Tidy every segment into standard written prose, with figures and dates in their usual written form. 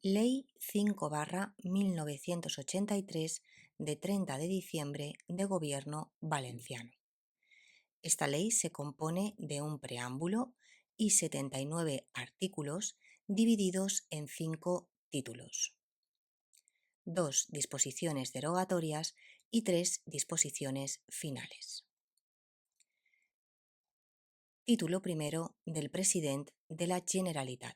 Ley 5/1983 de 30 de diciembre de Gobierno Valenciano. Esta ley se compone de un preámbulo y 79 artículos divididos en 5 títulos, 2 disposiciones derogatorias y 3 disposiciones finales. Título primero del President de la Generalitat.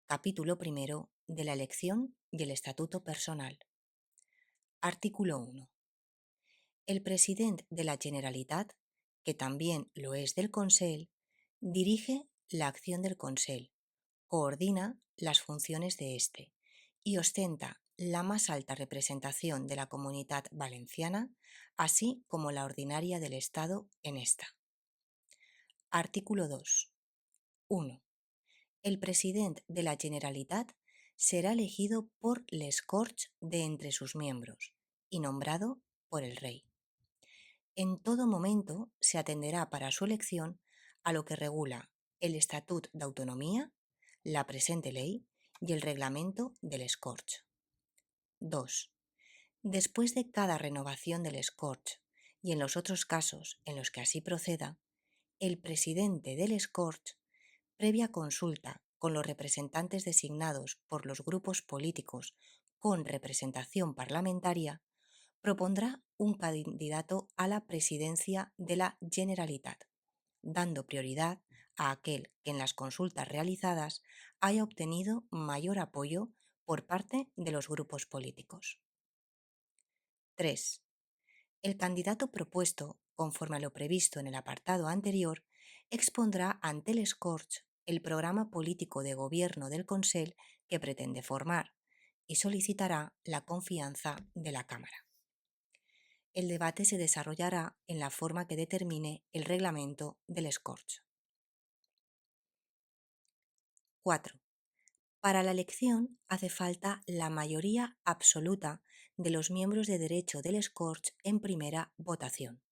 Capítulo primero de la elección y el estatuto personal. Artículo 1. El President de la Generalitat, que también lo es del Consell, dirige la acción del Consell, coordina las funciones de éste y ostenta la más alta representación de la Comunitat Valenciana, así como la ordinaria del Estado en esta. Artículo 2. 1. El President de la Generalitat será elegido por les Corts de entre sus miembros y nombrado por el Rey. En todo momento se atenderá para su elección a lo que regula el Estatut d'Autonomía, la presente ley y el reglamento de les Corts. 2. Después de cada renovación de les Corts y en los otros casos en los que así proceda, el presidente de les Corts, previa consulta con los representantes designados por los grupos políticos con representación parlamentaria, propondrá un candidato a la presidencia de la Generalitat, dando prioridad a aquel que en las consultas realizadas haya obtenido mayor apoyo por parte de los grupos políticos. 3. El candidato propuesto, conforme a lo previsto en el apartado anterior, expondrá ante les Corts el programa político de gobierno del Consell que pretende formar y solicitará la confianza de la Cámara. El debate se desarrollará en la forma que determine el reglamento de les Corts. 4. Para la elección hace falta la mayoría absoluta de los miembros de derecho de les Corts en primera votación.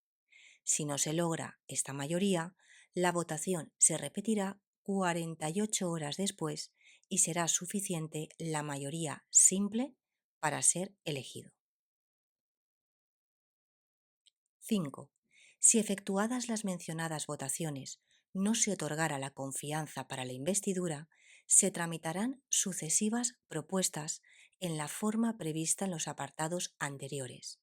Si no se logra esta mayoría, la votación se repetirá 48 horas después y será suficiente la mayoría simple para ser elegido. 5. Si efectuadas las mencionadas votaciones no se otorgara la confianza para la investidura, se tramitarán sucesivas propuestas en la forma prevista en los apartados anteriores,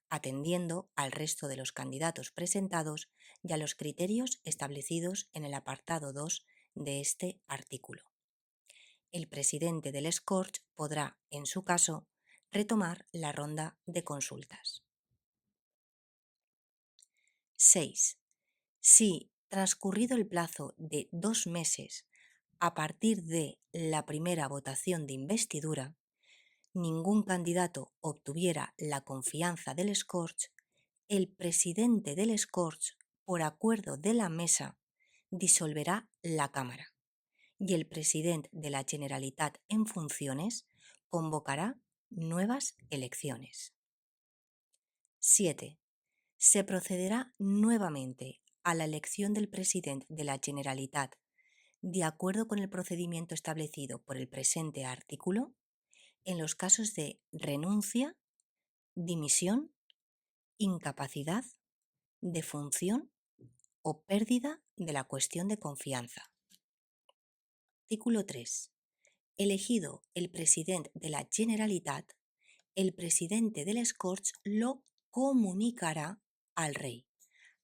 atendiendo al resto de los candidatos presentados y a los criterios establecidos en el apartado 2 de este artículo. El presidente de les Corts podrá, en su caso, retomar la ronda de consultas. 6. Si, transcurrido el plazo de 2 meses a partir de la primera votación de investidura, ningún candidato obtuviera la confianza de les Corts, el presidente de les Corts, por acuerdo de la mesa, disolverá la Cámara y el presidente de la Generalitat en funciones convocará nuevas elecciones. 7. Se procederá nuevamente a la elección del presidente de la Generalitat de acuerdo con el procedimiento establecido por el presente artículo en los casos de renuncia, dimisión, incapacidad, defunción o pérdida de la cuestión de confianza. Artículo 3. Elegido el presidente de la Generalitat, el presidente de les Corts lo comunicará al Rey,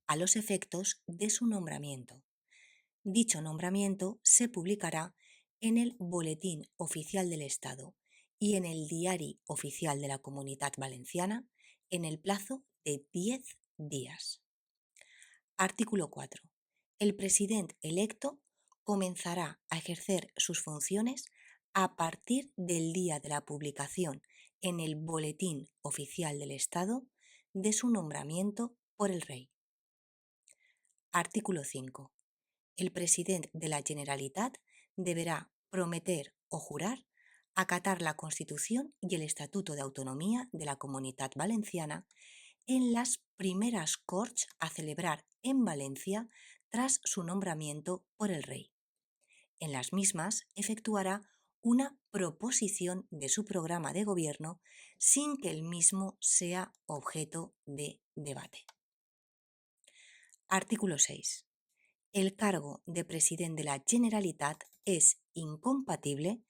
a los efectos de su nombramiento. Dicho nombramiento se publicará en el Boletín Oficial del Estado y en el Diari Oficial de la Comunitat Valenciana en el plazo de 10 días. Artículo 4. El presidente electo comenzará a ejercer sus funciones a partir del día de la publicación en el Boletín Oficial del Estado de su nombramiento por el Rey. Artículo 5. El presidente de la Generalitat deberá prometer o jurar acatar la Constitución y el Estatuto de Autonomía de la Comunitat Valenciana en las primeras Corts a celebrar en Valencia tras su nombramiento por el Rey. En las mismas efectuará una proposición de su programa de gobierno sin que el mismo sea objeto de debate. Artículo 6. El cargo de presidente de la Generalitat es incompatible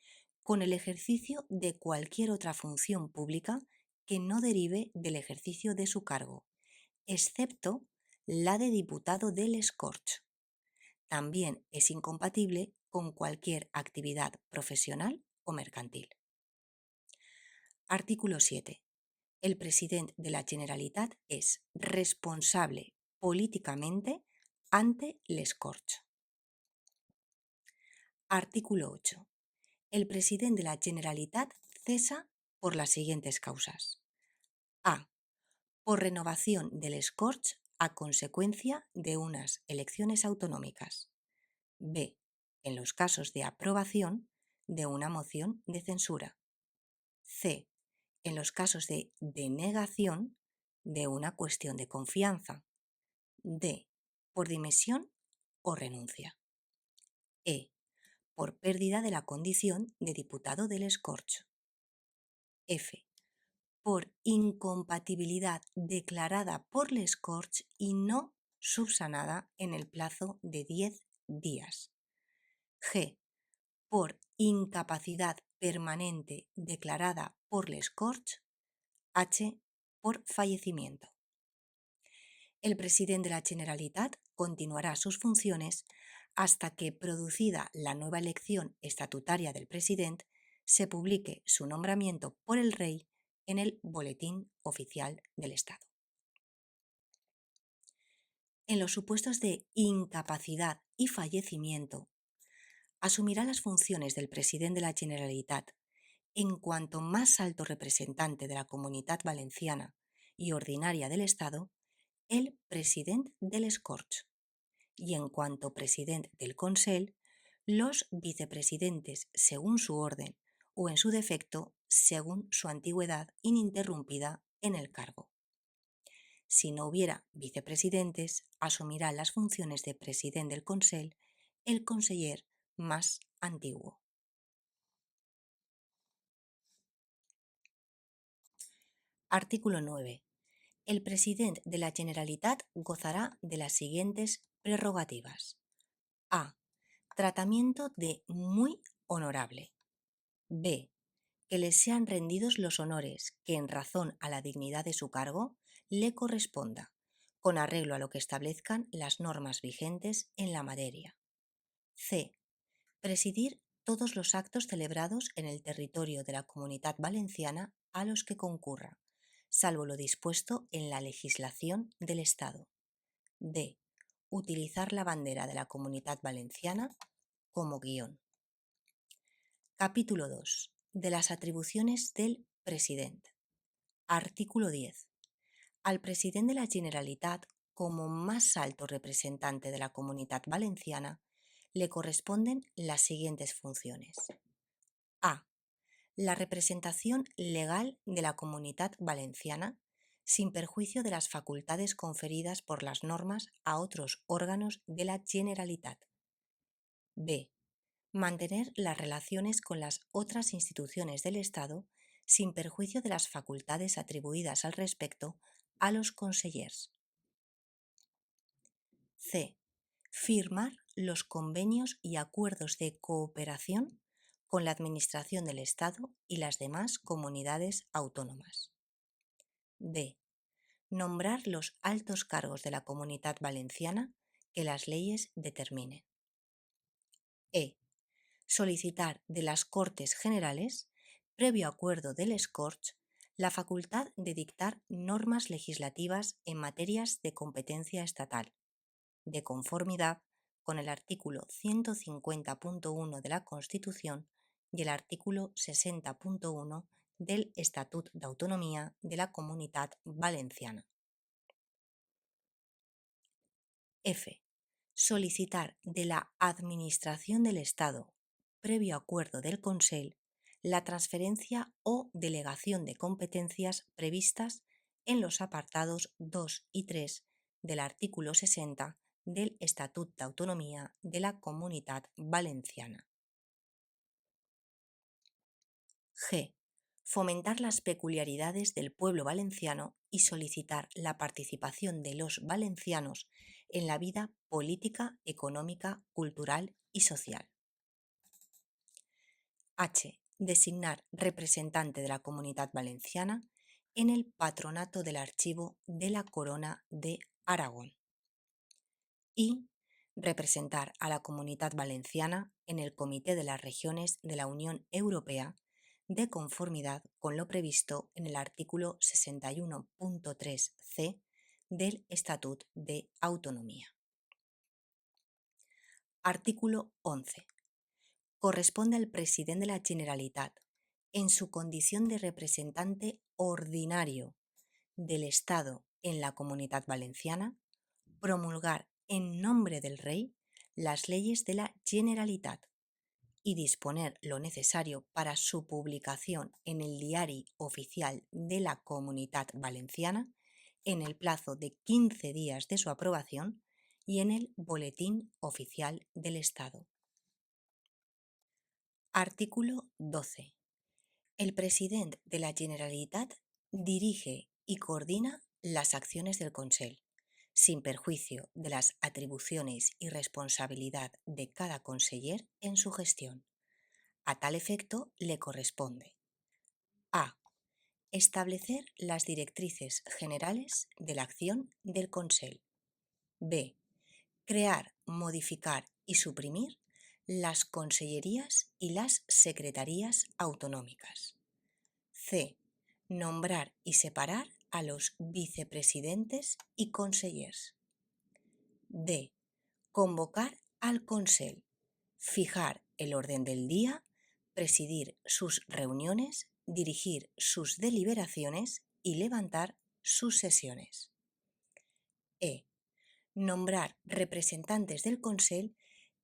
con el ejercicio de cualquier otra función pública que no derive del ejercicio de su cargo, excepto la de diputado del Corts. También es incompatible con cualquier actividad profesional o mercantil. Artículo 7. El presidente de la Generalitat es responsable políticamente ante les Corts. Artículo 8. El presidente de la Generalitat cesa por las siguientes causas. A. Por renovación de les Corts a consecuencia de unas elecciones autonómicas. B. En los casos de aprobación de una moción de censura. C. En los casos de denegación de una cuestión de confianza. D. Por dimisión o renuncia. E. Por pérdida de la condición de diputado del Corts. F. Por incompatibilidad declarada por les Corts y no subsanada en el plazo de 10 días. G. Por incapacidad permanente declarada por les Corts. H. Por fallecimiento. El presidente de la Generalitat continuará sus funciones hasta que, producida la nueva elección estatutaria del presidente, se publique su nombramiento por el Rey en el Boletín Oficial del Estado. En los supuestos de incapacidad y fallecimiento, asumirá las funciones del presidente de la Generalitat en cuanto más alto representante de la Comunitat Valenciana y ordinaria del Estado, el presidente de les Corts, y en cuanto presidente del Consell, los vicepresidentes según su orden o en su defecto según su antigüedad ininterrumpida en el cargo. Si no hubiera vicepresidentes, asumirá las funciones de presidente del Consell el conseller más antiguo. Artículo 9. El presidente de la Generalitat gozará de las siguientes prerrogativas. A. Tratamiento de muy honorable. B. Que le sean rendidos los honores que en razón a la dignidad de su cargo le corresponda, con arreglo a lo que establezcan las normas vigentes en la materia. C. Presidir todos los actos celebrados en el territorio de la Comunitat Valenciana a los que concurra, salvo lo dispuesto en la legislación del Estado. D. Utilizar la bandera de la Comunitat Valenciana como guión. Capítulo 2. De las atribuciones del presidente. Artículo 10. Al presidente de la Generalitat, como más alto representante de la Comunitat Valenciana, le corresponden las siguientes funciones. A. La representación legal de la Comunitat Valenciana, sin perjuicio de las facultades conferidas por las normas a otros órganos de la Generalitat. B. Mantener las relaciones con las otras instituciones del Estado sin perjuicio de las facultades atribuidas al respecto a los consellers. C. Firmar los convenios y acuerdos de cooperación con la Administración del Estado y las demás comunidades autónomas. D. Nombrar los altos cargos de la Comunitat Valenciana que las leyes determinen. E. Solicitar de las Cortes Generales, previo acuerdo de les Corts, la facultad de dictar normas legislativas en materias de competencia estatal, de conformidad con el artículo 150.1 de la Constitución y el artículo 60.1 del Estatut d'Autonomia de la Comunitat Valenciana. F. Solicitar de la Administración del Estado, previo acuerdo del Consell, la transferencia o delegación de competencias previstas en los apartados 2 y 3 del artículo 60 del Estatut d'Autonomia de la Comunitat Valenciana. G. Fomentar las peculiaridades del pueblo valenciano y solicitar la participación de los valencianos en la vida política, económica, cultural y social. H. Designar representante de la Comunidad Valenciana en el Patronato del Archivo de la Corona de Aragón. Y representar a la Comunidad Valenciana en el Comité de las Regiones de la Unión Europea de conformidad con lo previsto en el artículo 61.3c del Estatut de Autonomía. Artículo 11. Corresponde al presidente de la Generalitat, en su condición de representante ordinario del Estado en la Comunidad Valenciana, promulgar en nombre del Rey las leyes de la Generalitat y disponer lo necesario para su publicación en el Diari Oficial de la Comunitat Valenciana en el plazo de 15 días de su aprobación y en el Boletín Oficial del Estado. Artículo 12. El presidente de la Generalitat dirige y coordina las acciones del Consell, sin perjuicio de las atribuciones y responsabilidad de cada conseller en su gestión. A tal efecto le corresponde: a. Establecer las directrices generales de la acción del Consell. b. Crear, modificar y suprimir las consellerías y las secretarías autonómicas. c. Nombrar y separar a los vicepresidentes y consellers. d. Convocar al Consell, fijar el orden del día, presidir sus reuniones, dirigir sus deliberaciones y levantar sus sesiones. E. Nombrar representantes del Consell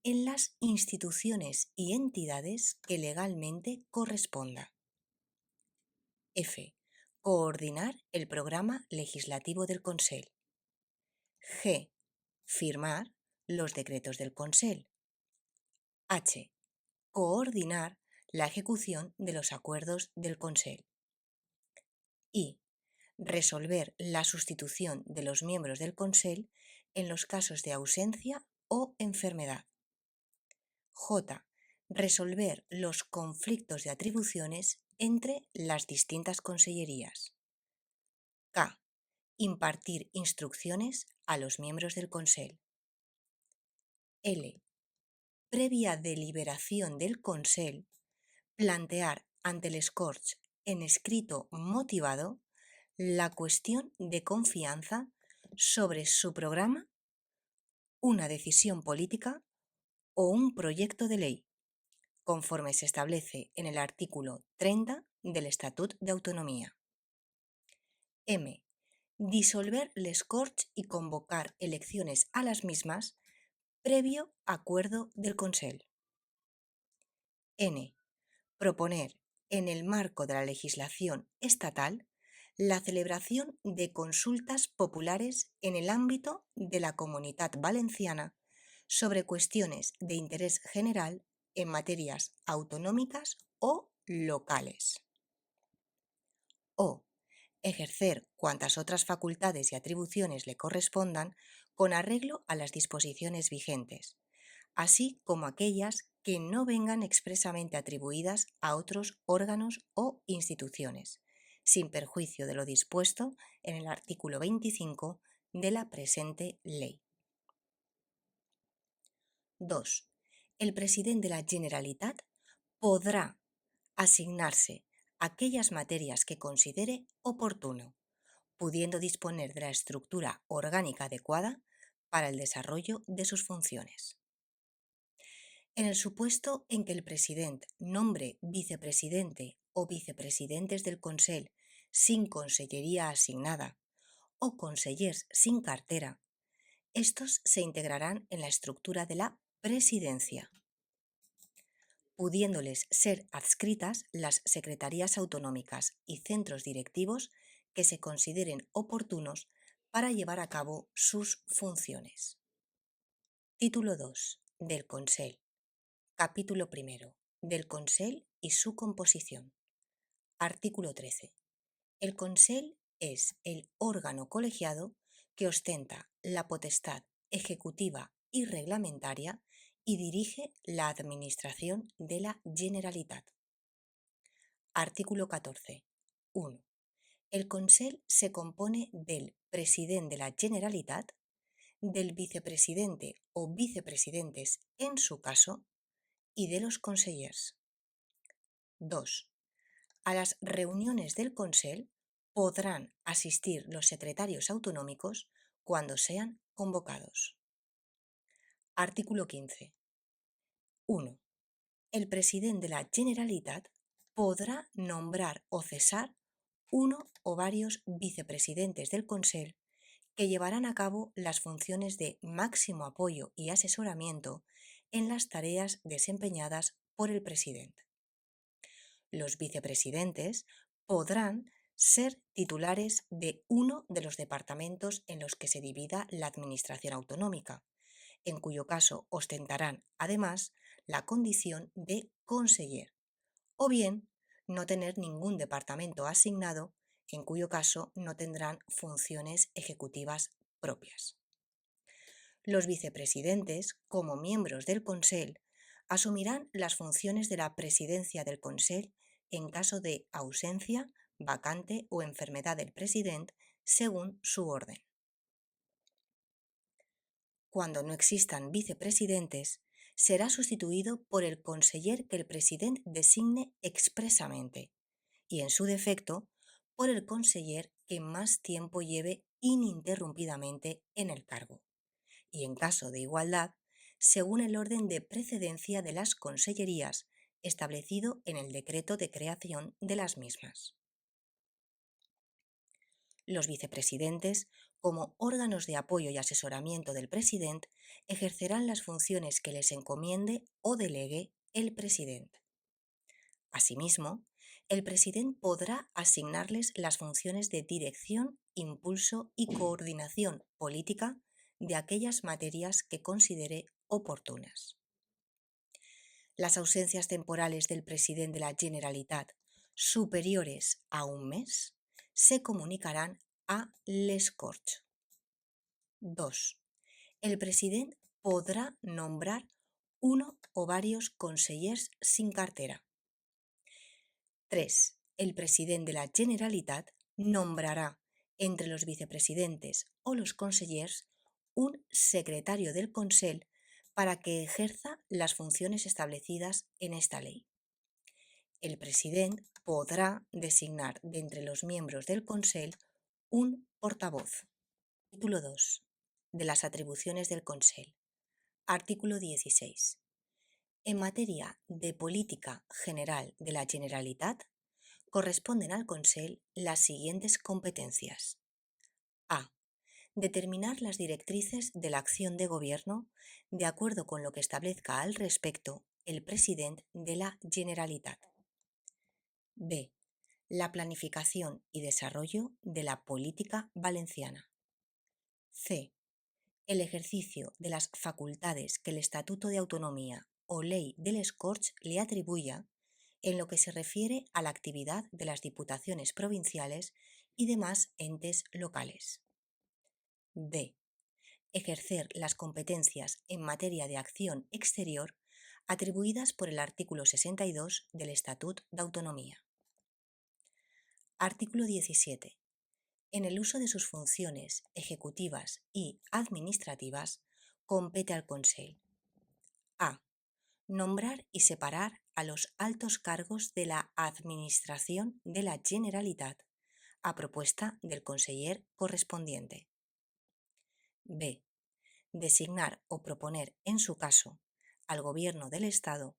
en las instituciones y entidades que legalmente corresponda. F. Coordinar el programa legislativo del Consell. G. Firmar los decretos del Consell. H. Coordinar la ejecución de los acuerdos del Consell. I. Resolver la sustitución de los miembros del Consell en los casos de ausencia o enfermedad. J. Resolver los conflictos de atribuciones entre las distintas consellerías. K. Impartir instrucciones a los miembros del Consell. L. Previa deliberación del Consell, plantear ante les Corts en escrito motivado la cuestión de confianza sobre su programa, una decisión política o un proyecto de ley, conforme se establece en el artículo 30 del Estatut de Autonomía. M. Disolver les Corts y convocar elecciones a las mismas previo acuerdo del Consell. N. Proponer, en el marco de la legislación estatal, la celebración de consultas populares en el ámbito de la Comunitat Valenciana sobre cuestiones de interés general en materias autonómicas o locales. O. Ejercer cuantas otras facultades y atribuciones le correspondan con arreglo a las disposiciones vigentes, así como aquellas que no vengan expresamente atribuidas a otros órganos o instituciones, sin perjuicio de lo dispuesto en el artículo 25 de la presente ley. 2. El presidente de la Generalitat podrá asignarse aquellas materias que considere oportuno, pudiendo disponer de la estructura orgánica adecuada para el desarrollo de sus funciones. En el supuesto en que el presidente nombre vicepresidente o vicepresidentes del Consell sin consellería asignada o consellers sin cartera, estos se integrarán en la estructura de la presidencia, pudiéndoles ser adscritas las secretarías autonómicas y centros directivos que se consideren oportunos para llevar a cabo sus funciones. Título 2 del Consell. Capítulo 1 del Consell y su composición. Artículo 13. El Consell es el órgano colegiado que ostenta la potestad ejecutiva y reglamentaria y dirige la administración de la Generalitat. Artículo 14. 1. El Consell se compone del president de la Generalitat, del vicepresidente o vicepresidentes en su caso y de los consellers. 2. A las reuniones del Consell podrán asistir los secretarios autonómicos cuando sean convocados. Artículo 15. 1. El presidente de la Generalitat podrá nombrar o cesar uno o varios vicepresidentes del Consell que llevarán a cabo las funciones de máximo apoyo y asesoramiento en las tareas desempeñadas por el presidente. Los vicepresidentes podrán ser titulares de uno de los departamentos en los que se divida la administración autonómica, en cuyo caso ostentarán, además, la condición de conseller, o bien no tener ningún departamento asignado, en cuyo caso no tendrán funciones ejecutivas propias. Los vicepresidentes, como miembros del Consell, asumirán las funciones de la presidencia del Consell en caso de ausencia, vacante o enfermedad del presidente, según su orden. Cuando no existan vicepresidentes, será sustituido por el conseller que el presidente designe expresamente y, en su defecto, por el conseller que más tiempo lleve ininterrumpidamente en el cargo, y en caso de igualdad, según el orden de precedencia de las consellerías establecido en el decreto de creación de las mismas. Los vicepresidentes, como órganos de apoyo y asesoramiento del presidente, ejercerán las funciones que les encomiende o delegue el presidente. Asimismo, el presidente podrá asignarles las funciones de dirección, impulso y coordinación política de aquellas materias que considere oportunas. Las ausencias temporales del presidente de la Generalitat superiores a un mes se comunicarán a les Corts. 2. El presidente podrá nombrar uno o varios consellers sin cartera. 3. El presidente de la Generalitat nombrará entre los vicepresidentes o los consellers un secretario del Consell para que ejerza las funciones establecidas en esta ley. El presidente podrá designar de entre los miembros del Consell un portavoz. Título 2. De las atribuciones del Consell. Artículo 16. En materia de política general de la Generalitat, corresponden al Consell las siguientes competencias. A. Determinar las directrices de la acción de gobierno de acuerdo con lo que establezca al respecto el presidente de la Generalitat. B. La planificación y desarrollo de la política valenciana. C. El ejercicio de las facultades que el Estatuto de Autonomía o Ley de les Corts le atribuya en lo que se refiere a la actividad de las diputaciones provinciales y demás entes locales. D. Ejercer las competencias en materia de acción exterior atribuidas por el artículo 62 del Estatut d'Autonomía. Artículo 17. En el uso de sus funciones ejecutivas y administrativas, compete al Consell: a. Nombrar y separar a los altos cargos de la Administración de la Generalitat, a propuesta del conseller correspondiente. B. Designar o proponer, en su caso, al Gobierno del Estado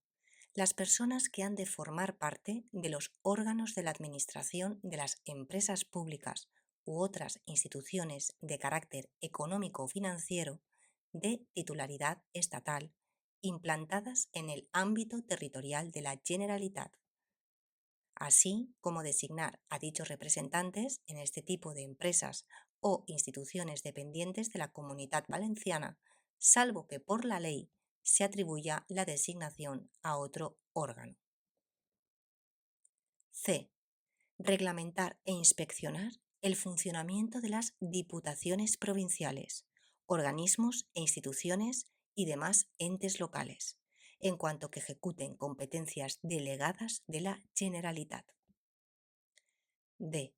las personas que han de formar parte de los órganos de la administración de las empresas públicas u otras instituciones de carácter económico o financiero de titularidad estatal implantadas en el ámbito territorial de la Generalitat, así como designar a dichos representantes en este tipo de empresas o instituciones dependientes de la Comunitat Valenciana, salvo que por la ley se atribuya la designación a otro órgano. C. reglamentar e inspeccionar el funcionamiento de las diputaciones provinciales, organismos e instituciones y demás entes locales, en cuanto que ejecuten competencias delegadas de la Generalitat. D.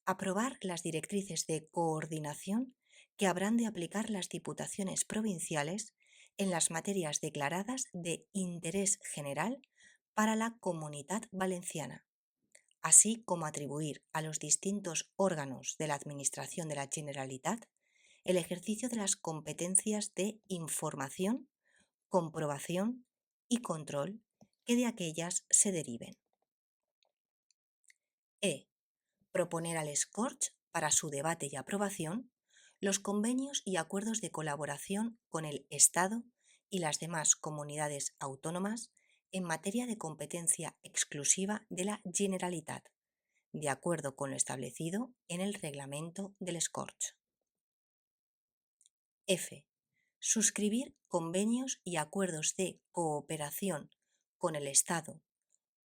Aprobar las directrices de coordinación que habrán de aplicar las diputaciones provinciales en las materias declaradas de interés general para la Comunitat Valenciana, así como atribuir a los distintos órganos de la Administración de la Generalitat el ejercicio de las competencias de información, comprobación y control que de aquellas se deriven. E. Proponer al Scorch para su debate y aprobación los convenios y acuerdos de colaboración con el Estado y las demás comunidades autónomas en materia de competencia exclusiva de la Generalitat, de acuerdo con lo establecido en el reglamento del Scorch. F. Suscribir convenios y acuerdos de cooperación con el Estado,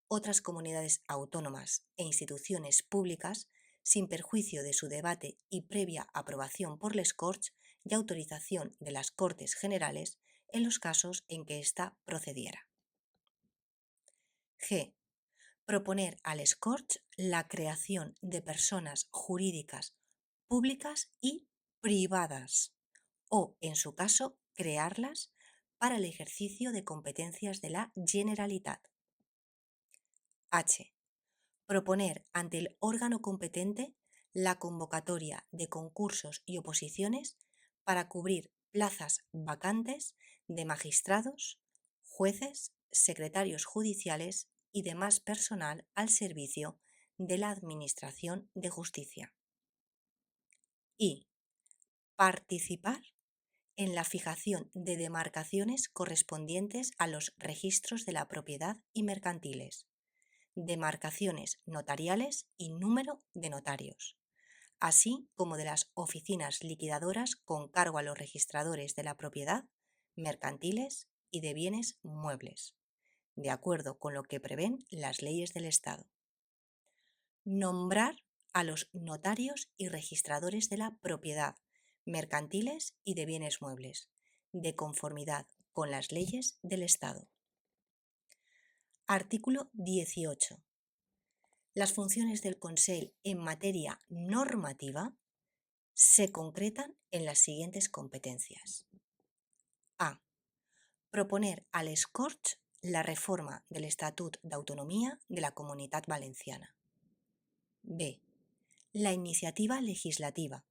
otras comunidades autónomas e instituciones públicas sin perjuicio de su debate y previa aprobación por les Corts y autorización de las Cortes Generales en los casos en que ésta procediera. G. Proponer a les Corts la creación de personas jurídicas públicas y privadas o, en su caso, crearlas para el ejercicio de competencias de la Generalitat. H. Proponer ante el órgano competente la convocatoria de concursos y oposiciones para cubrir plazas vacantes de magistrados, jueces, secretarios judiciales y demás personal al servicio de la Administración de Justicia. Y participar en la fijación de demarcaciones correspondientes a los registros de la propiedad y mercantiles, demarcaciones notariales y número de notarios, así como de las oficinas liquidadoras con cargo a los registradores de la propiedad, mercantiles y de bienes muebles, de acuerdo con lo que prevén las leyes del Estado. Nombrar a los notarios y registradores de la propiedad, mercantiles y de bienes muebles, de conformidad con las leyes del Estado. Artículo 18. Las funciones del Consell en materia normativa se concretan en las siguientes competencias. A. Proponer a les Corts la reforma del Estatut d'Autonomia de la Comunitat Valenciana. B. La iniciativa legislativa,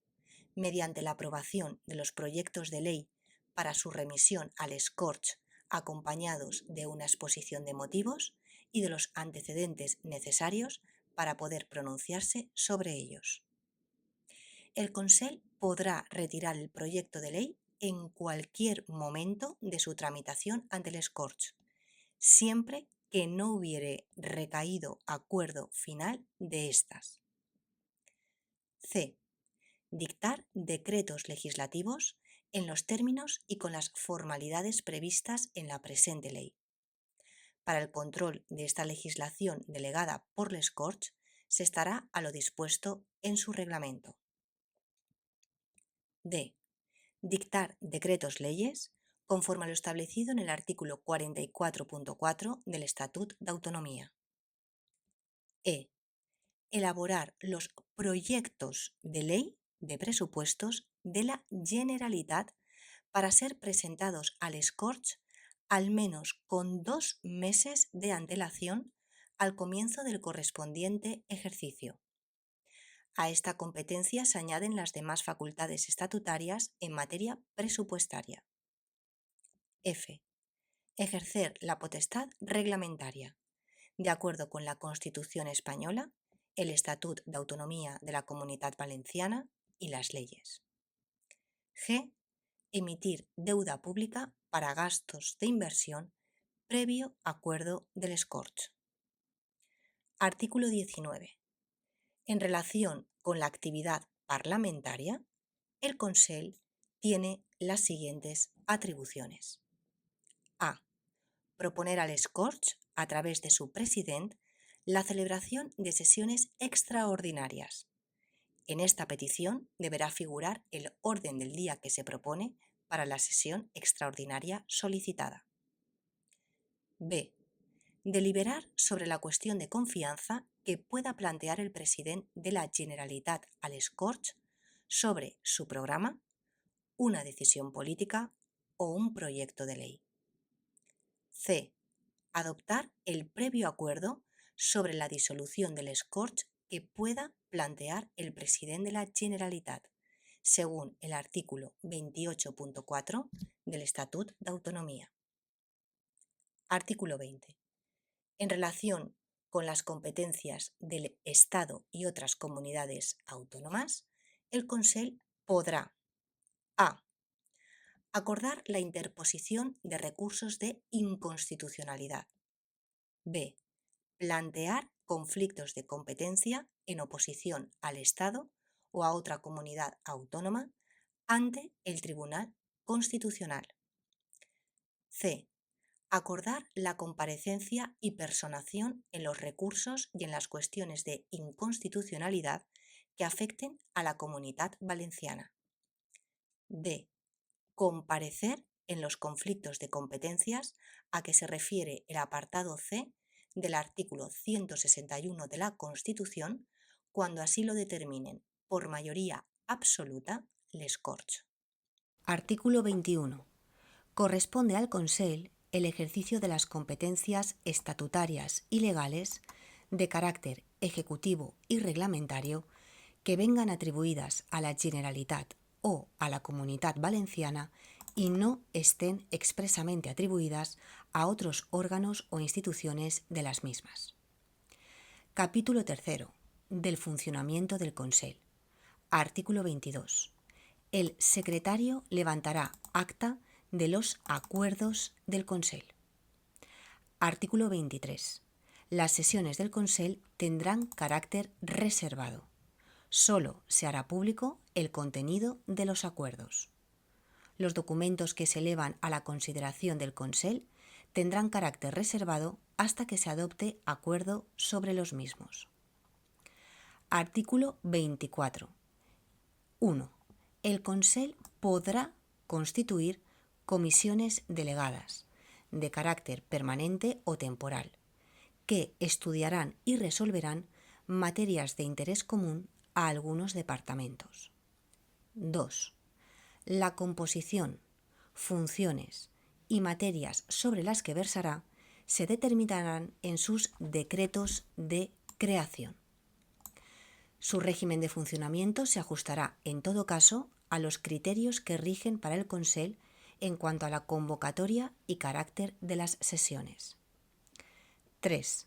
mediante la aprobación de los proyectos de ley para su remisión a les Corts acompañados de una exposición de motivos y de los antecedentes necesarios para poder pronunciarse sobre ellos. El Consell podrá retirar el proyecto de ley en cualquier momento de su tramitación ante les Corts, siempre que no hubiere recaído acuerdo final de estas. C. Dictar decretos legislativos en los términos y con las formalidades previstas en la presente ley. Para el control de esta legislación delegada por les Corts se estará a lo dispuesto en su reglamento. D. Dictar decretos leyes conforme a lo establecido en el artículo 44.4 del Estatut d'Autonomia. E. Elaborar los proyectos de ley de presupuestos de la Generalitat para ser presentados a les Corts al menos con 2 meses de antelación al comienzo del correspondiente ejercicio. A esta competencia se añaden las demás facultades estatutarias en materia presupuestaria. F. Ejercer la potestad reglamentaria, de acuerdo con la Constitución española, el Estatut d'Autonomia de la Comunitat Valenciana y las leyes. G. Emitir deuda pública para gastos de inversión previo acuerdo de les Corts. Artículo 19. En relación con la actividad parlamentaria, el Consell tiene las siguientes atribuciones. A. Proponer a les Corts, a través de su president, la celebración de sesiones extraordinarias. En esta petición deberá figurar el orden del día que se propone para la sesión extraordinaria solicitada. B. Deliberar sobre la cuestión de confianza que pueda plantear el presidente de la Generalitat a les Corts sobre su programa, una decisión política o un proyecto de ley. C. Adoptar el previo acuerdo sobre la disolución de les Corts que pueda plantear el presidente de la Generalitat, según el artículo 28.4 del Estatut d'Autonomia. Artículo 20. En relación con las competencias del Estado y otras comunidades autónomas, el Consell podrá a. Acordar la interposición de recursos de inconstitucionalidad. B. Plantear conflictos de competencia en oposición al Estado o a otra comunidad autónoma ante el Tribunal Constitucional. C. Acordar la comparecencia y personación en los recursos y en las cuestiones de inconstitucionalidad que afecten a la Comunitat Valenciana. D. Comparecer en los conflictos de competencias a que se refiere el apartado C del artículo 161 de la Constitución, cuando así lo determinen por mayoría absoluta les Corts. Artículo 21. Corresponde al Consell el ejercicio de las competencias estatutarias y legales de carácter ejecutivo y reglamentario que vengan atribuidas a la Generalitat o a la Comunitat Valenciana y no estén expresamente atribuidas a otros órganos o instituciones de las mismas. Capítulo 3. Del funcionamiento del Consell. Artículo 22. El secretario levantará acta de los acuerdos del Consell. Artículo 23. Las sesiones del Consell tendrán carácter reservado. Solo se hará público el contenido de los acuerdos. Los documentos que se elevan a la consideración del Consell tendrán carácter reservado hasta que se adopte acuerdo sobre los mismos. Artículo 24. 1. El Consell podrá constituir comisiones delegadas, de carácter permanente o temporal, que estudiarán y resolverán materias de interés común a algunos departamentos. 2. La composición, funciones y materias sobre las que versará se determinarán en sus decretos de creación. Su régimen de funcionamiento se ajustará, en todo caso, a los criterios que rigen para el Consell en cuanto a la convocatoria y carácter de las sesiones. 3.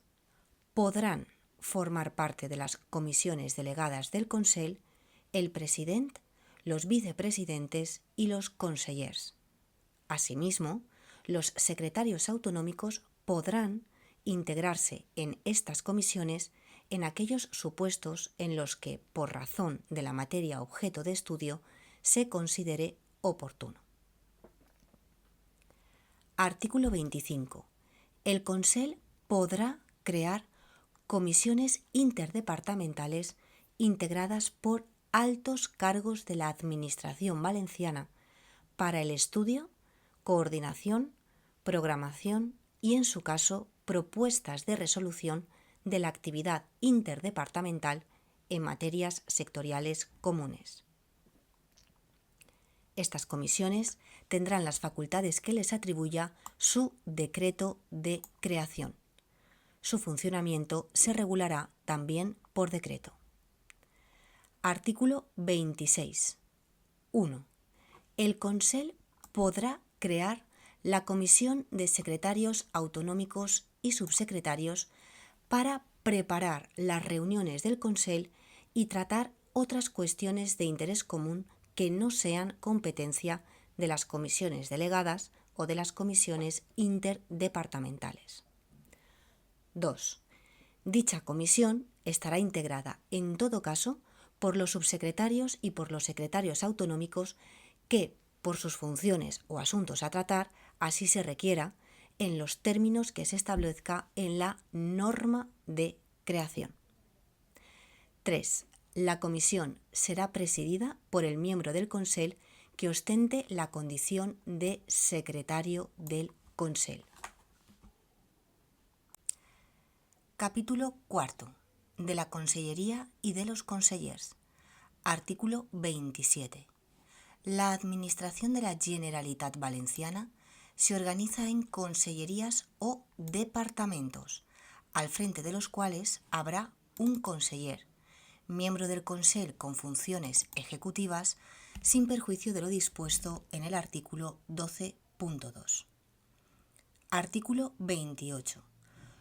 Podrán formar parte de las comisiones delegadas del Consell el presidente, los vicepresidentes y los consellers. Asimismo, los secretarios autonómicos podrán integrarse en estas comisiones en aquellos supuestos en los que, por razón de la materia objeto de estudio, se considere oportuno. Artículo 25. El Consell podrá crear comisiones interdepartamentales integradas por altos cargos de la Administración valenciana para el estudio, coordinación, programación y, en su caso, propuestas de resolución de la actividad interdepartamental en materias sectoriales comunes. Estas comisiones tendrán las facultades que les atribuya su decreto de creación. Su funcionamiento se regulará también por decreto. Artículo 26. 1. El Consell podrá crear la Comisión de Secretarios Autonómicos y Subsecretarios para preparar las reuniones del Consell y tratar otras cuestiones de interés común que no sean competencia de las comisiones delegadas o de las comisiones interdepartamentales. 2. Dicha comisión estará integrada, en todo caso, por los subsecretarios y por los secretarios autonómicos que, por sus funciones o asuntos a tratar, así se requiera, en los términos que se establezca en la norma de Creación. 3. La comisión será presidida por el miembro del Consell que ostente la condición de secretario del Consell. Capítulo 4. De la Consellería y de los consellers. Artículo 27. La administración de la Generalitat Valenciana se organiza en consellerías o departamentos, al frente de los cuales habrá un conseller, miembro del Consell con funciones ejecutivas, sin perjuicio de lo dispuesto en el artículo 12.2. Artículo 28.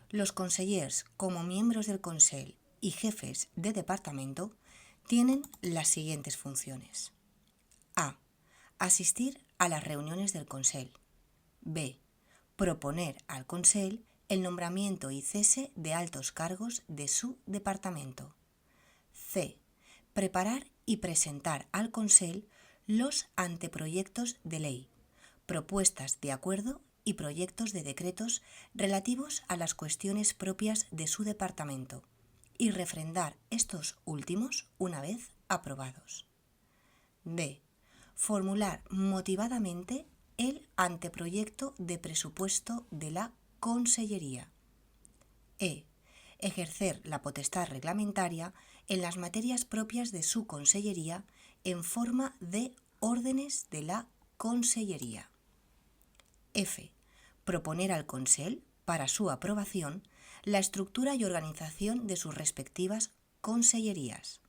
Los consellers, como miembros del Consell y jefes de departamento, tienen las siguientes funciones. A. Asistir a las reuniones del Consell. B. Proponer al Consell el nombramiento y cese de altos cargos de su departamento. C. Preparar y presentar al Consell los anteproyectos de ley, propuestas de acuerdo y proyectos de decretos relativos a las cuestiones propias de su departamento y refrendar estos últimos una vez aprobados. D. Formular motivadamente el anteproyecto de presupuesto de la Consellería. E. Ejercer la potestad reglamentaria en las materias propias de su Consellería en forma de órdenes de la Consellería. F. Proponer al Consell, para su aprobación, la estructura y organización de sus respectivas consellerías.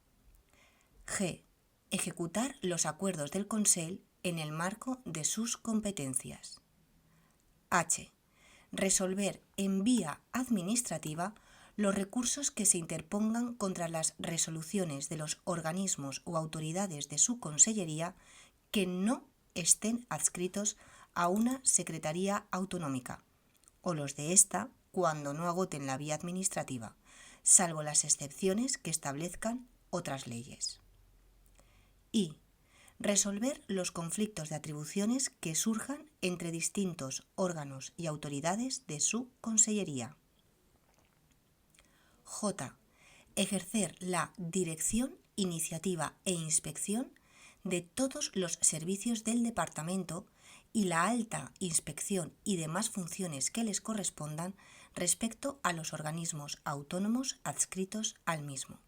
G. Ejecutar los acuerdos del Consell en el marco de sus competencias. H. Resolver en vía administrativa los recursos que se interpongan contra las resoluciones de los organismos o autoridades de su consellería que no estén adscritos a una secretaría autonómica, o los de ésta cuando no agoten la vía administrativa, salvo las excepciones que establezcan otras leyes. Y resolver los conflictos de atribuciones que surjan entre distintos órganos y autoridades de su consellería. J. Ejercer la dirección, iniciativa e inspección de todos los servicios del departamento y la alta inspección y demás funciones que les correspondan respecto a los organismos autónomos adscritos al mismo.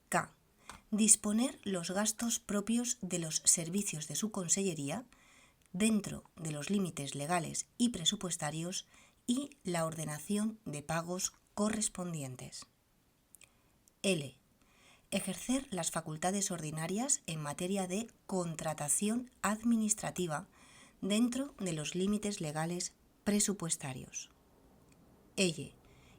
K. Disponer los gastos propios de los servicios de su consellería dentro de los límites legales y presupuestarios y la ordenación de pagos correspondientes. L. Ejercer las facultades ordinarias en materia de contratación administrativa dentro de los límites legales presupuestarios. Elle.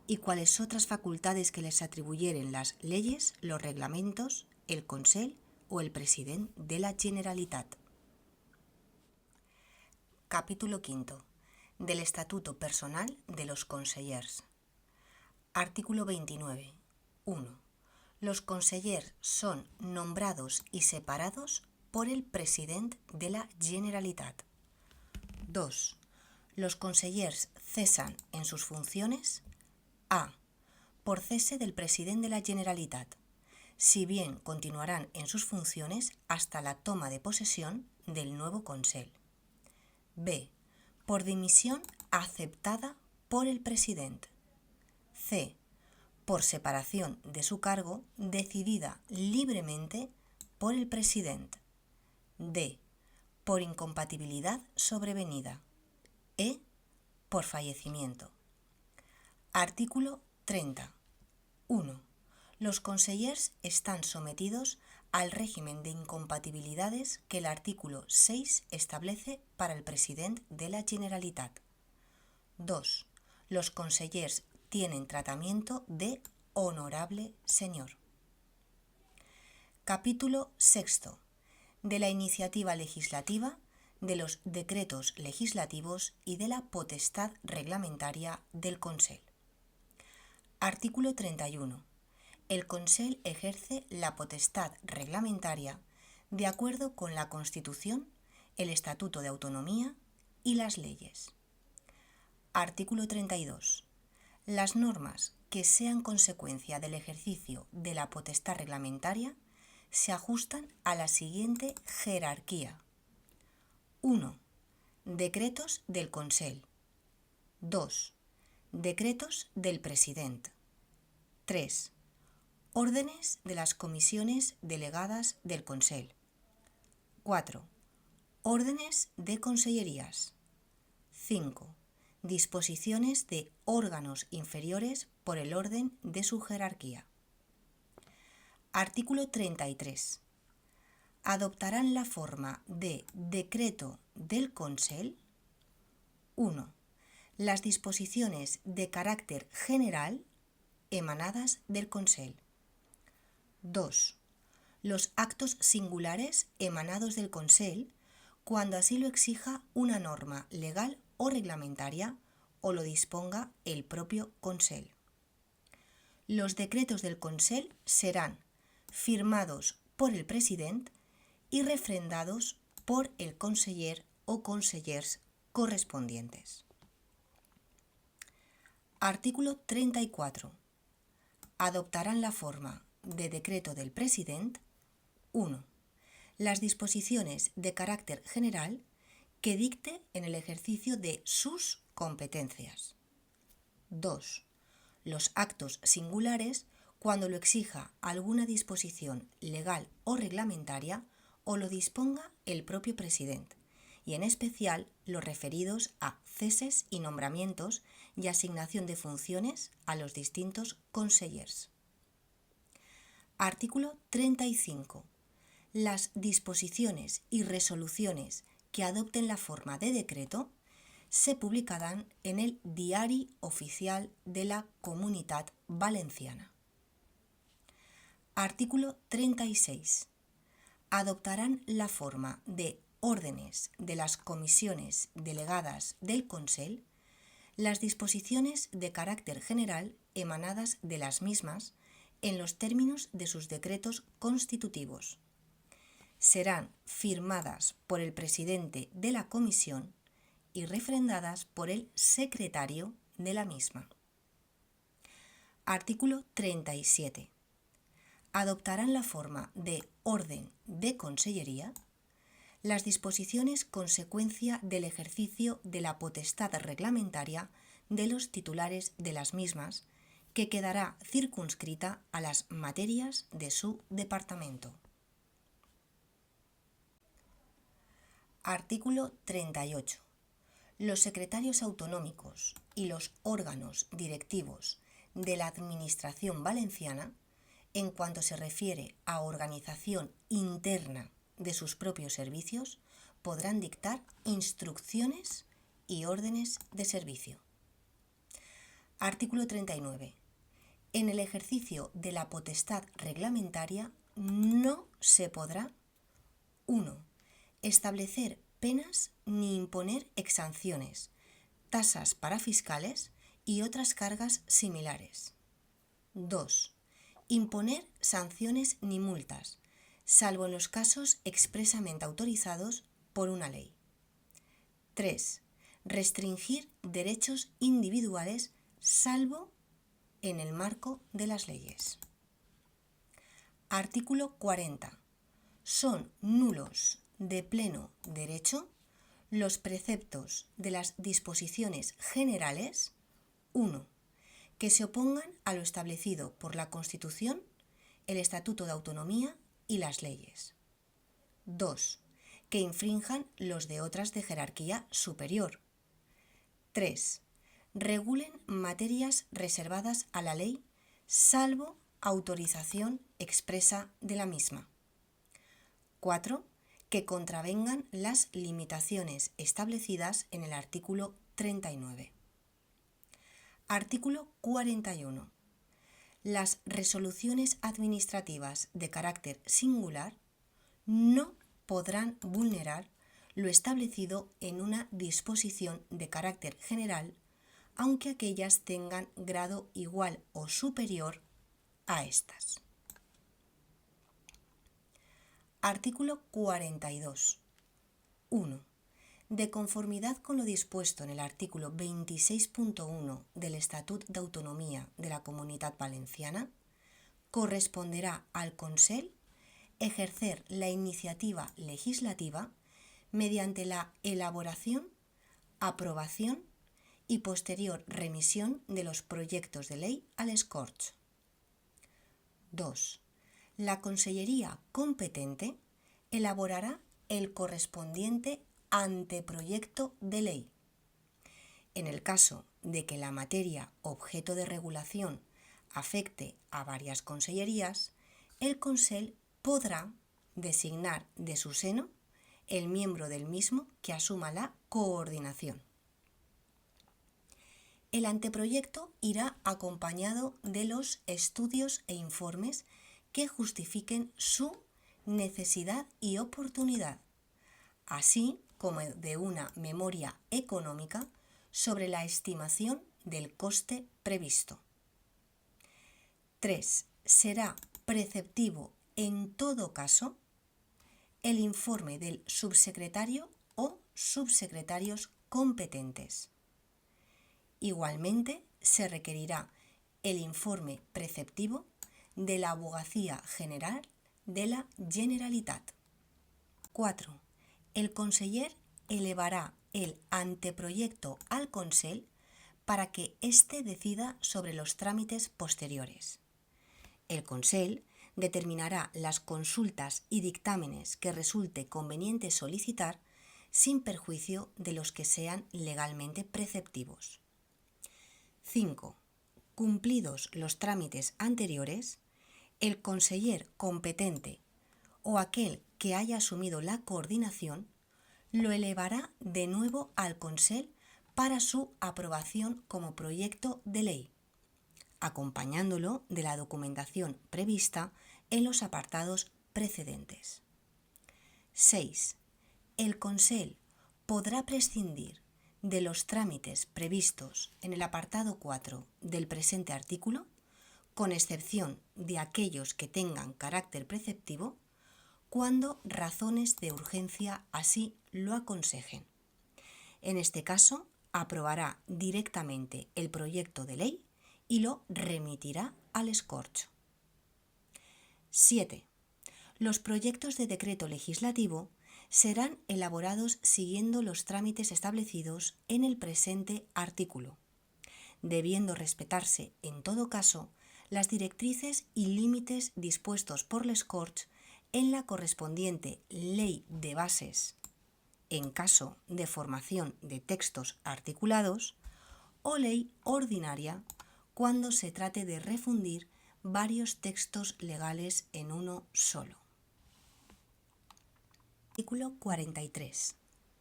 Y cuáles otras facultades que les atribuyeren las leyes, los reglamentos, el Consell o el president de la Generalitat. Capítulo 5. Del Estatuto Personal de los Consellers. Artículo 29. 1. Los consellers son nombrados y separados por el president de la Generalitat. 2. Los consellers cesan en sus funciones a. Por cese del president de la Generalitat, si bien continuarán en sus funciones hasta la toma de posesión del nuevo Consell. B. Por dimisión aceptada por el president. C. Por separación de su cargo decidida libremente por el president. D. Por incompatibilidad sobrevenida. E. Por fallecimiento. Artículo 30. 1. Los consellers están sometidos al régimen de incompatibilidades que el artículo 6 establece para el president de la Generalitat. 2. Los consellers tienen tratamiento de honorable señor. Capítulo 6. De la iniciativa legislativa, de los decretos legislativos y de la potestad reglamentaria del Consell. Artículo 31. El Consell ejerce la potestad reglamentaria de acuerdo con la Constitución, el Estatuto de Autonomía y las leyes. Artículo 32. Las normas que sean consecuencia del ejercicio de la potestad reglamentaria se ajustan a la siguiente jerarquía. 1. Decretos del Consell. 2. Decretos del President. 3. Órdenes de las comisiones delegadas del Consell. 4. Órdenes de consellerías. 5. Disposiciones de órganos inferiores por el orden de su jerarquía. Artículo 33. Adoptarán la forma de decreto del Consell. 1. Las disposiciones de carácter general emanadas del Consell. 2. Los actos singulares emanados del Consell cuando así lo exija una norma legal o reglamentaria o lo disponga el propio Consell. Los decretos del Consell serán firmados por el President y refrendados por el conseller o consellers correspondientes. Artículo 34. Adoptarán la forma de decreto del President. 1. Las disposiciones de carácter general que dicte en el ejercicio de sus competencias. 2. Los actos singulares cuando lo exija alguna disposición legal o reglamentaria o lo disponga el propio President, y en especial los referidos a ceses y nombramientos y asignación de funciones a los distintos consellers. Artículo 35. Las disposiciones y resoluciones que adopten la forma de decreto se publicarán en el Diari Oficial de la Comunitat Valenciana. Artículo 36. Adoptarán la forma de órdenes de las comisiones delegadas del Consell las disposiciones de carácter general emanadas de las mismas en los términos de sus decretos constitutivos. Serán firmadas por el presidente de la comisión y refrendadas por el secretario de la misma. Artículo 37. Adoptarán la forma de orden de consellería las disposiciones consecuencia del ejercicio de la potestad reglamentaria de los titulares de las mismas, que quedará circunscrita a las materias de su departamento. Artículo 38. Los secretarios autonómicos y los órganos directivos de la Administración valenciana, en cuanto se refiere a organización interna de sus propios servicios, podrán dictar instrucciones y órdenes de servicio. Artículo 39. En el ejercicio de la potestad reglamentaria no se podrá 1. Establecer penas ni imponer exenciones, tasas para fiscales y otras cargas similares. 2. Imponer sanciones ni multas, salvo en los casos expresamente autorizados por una ley. 3. Restringir derechos individuales, salvo en el marco de las leyes. Artículo 40. Son nulos de pleno derecho los preceptos de las disposiciones generales. 1. Que se opongan a lo establecido por la Constitución, el Estatuto de Autonomía y las leyes. 2. Que infrinjan los de otras de jerarquía superior. 3. Regulen materias reservadas a la ley, salvo autorización expresa de la misma. 4. Que contravengan las limitaciones establecidas en el artículo 39. Artículo 41. Las resoluciones administrativas de carácter singular no podrán vulnerar lo establecido en una disposición de carácter general, aunque aquellas tengan grado igual o superior a estas. Artículo 42. 1. De conformidad con lo dispuesto en el artículo 26.1 del Estatut d'Autonomia de la Comunitat Valenciana, corresponderá al Consell ejercer la iniciativa legislativa mediante la elaboración, aprobación y posterior remisión de los proyectos de ley a les Corts. 2. La Consellería competente elaborará el correspondiente anteproyecto de ley. En el caso de que la materia objeto de regulación afecte a varias consellerías, el Consell podrá designar de su seno el miembro del mismo que asuma la coordinación. El anteproyecto irá acompañado de los estudios e informes que justifiquen su necesidad y oportunidad, así como de una memoria económica sobre la estimación del coste previsto. 3. Será preceptivo en todo caso el informe del subsecretario o subsecretarios competentes. Igualmente, se requerirá el informe preceptivo de la Abogacía General de la Generalitat. 4. El conseller elevará el anteproyecto al Consell para que éste decida sobre los trámites posteriores. El Consell determinará las consultas y dictámenes que resulte conveniente solicitar sin perjuicio de los que sean legalmente preceptivos. 5. Cumplidos los trámites anteriores, el conseller competente o aquel que haya asumido la coordinación lo elevará de nuevo al Consell para su aprobación como proyecto de ley, acompañándolo de la documentación prevista en los apartados precedentes. 6. El Consell podrá prescindir de los trámites previstos en el apartado 4 del presente artículo, con excepción de aquellos que tengan carácter preceptivo, cuando razones de urgencia así lo aconsejen. En este caso, aprobará directamente el proyecto de ley y lo remitirá al Corts. 7. Los proyectos de decreto legislativo serán elaborados siguiendo los trámites establecidos en el presente artículo, debiendo respetarse, en todo caso, las directrices y límites dispuestos por les Corts en la correspondiente Ley de Bases, en caso de formación de textos articulados, o ley ordinaria cuando se trate de refundir varios textos legales en uno solo. Artículo 43.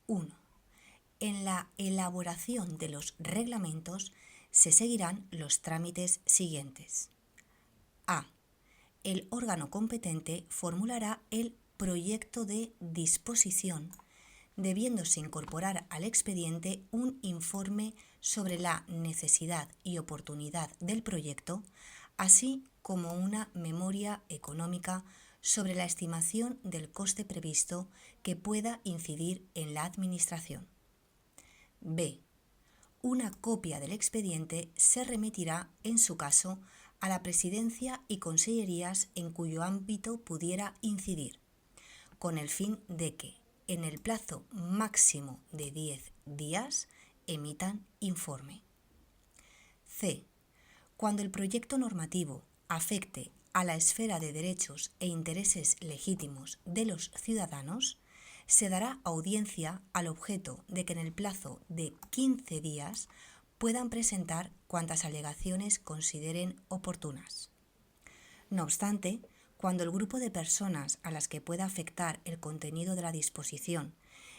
1. En la elaboración de los reglamentos se seguirán los trámites siguientes. A. El órgano competente formulará el proyecto de disposición, debiéndose incorporar al expediente un informe sobre la necesidad y oportunidad del proyecto, así como una memoria económica sobre la estimación del coste previsto que pueda incidir en la Administración. B. Una copia del expediente se remitirá, en su caso, a la Presidencia y consellerías en cuyo ámbito pudiera incidir, con el fin de que, en el plazo máximo de 10 días, emitan informe. C. Cuando el proyecto normativo afecte a la esfera de derechos e intereses legítimos de los ciudadanos, se dará audiencia al objeto de que en el plazo de 15 días puedan presentar cuantas alegaciones consideren oportunas. No obstante, cuando el grupo de personas a las que pueda afectar el contenido de la disposición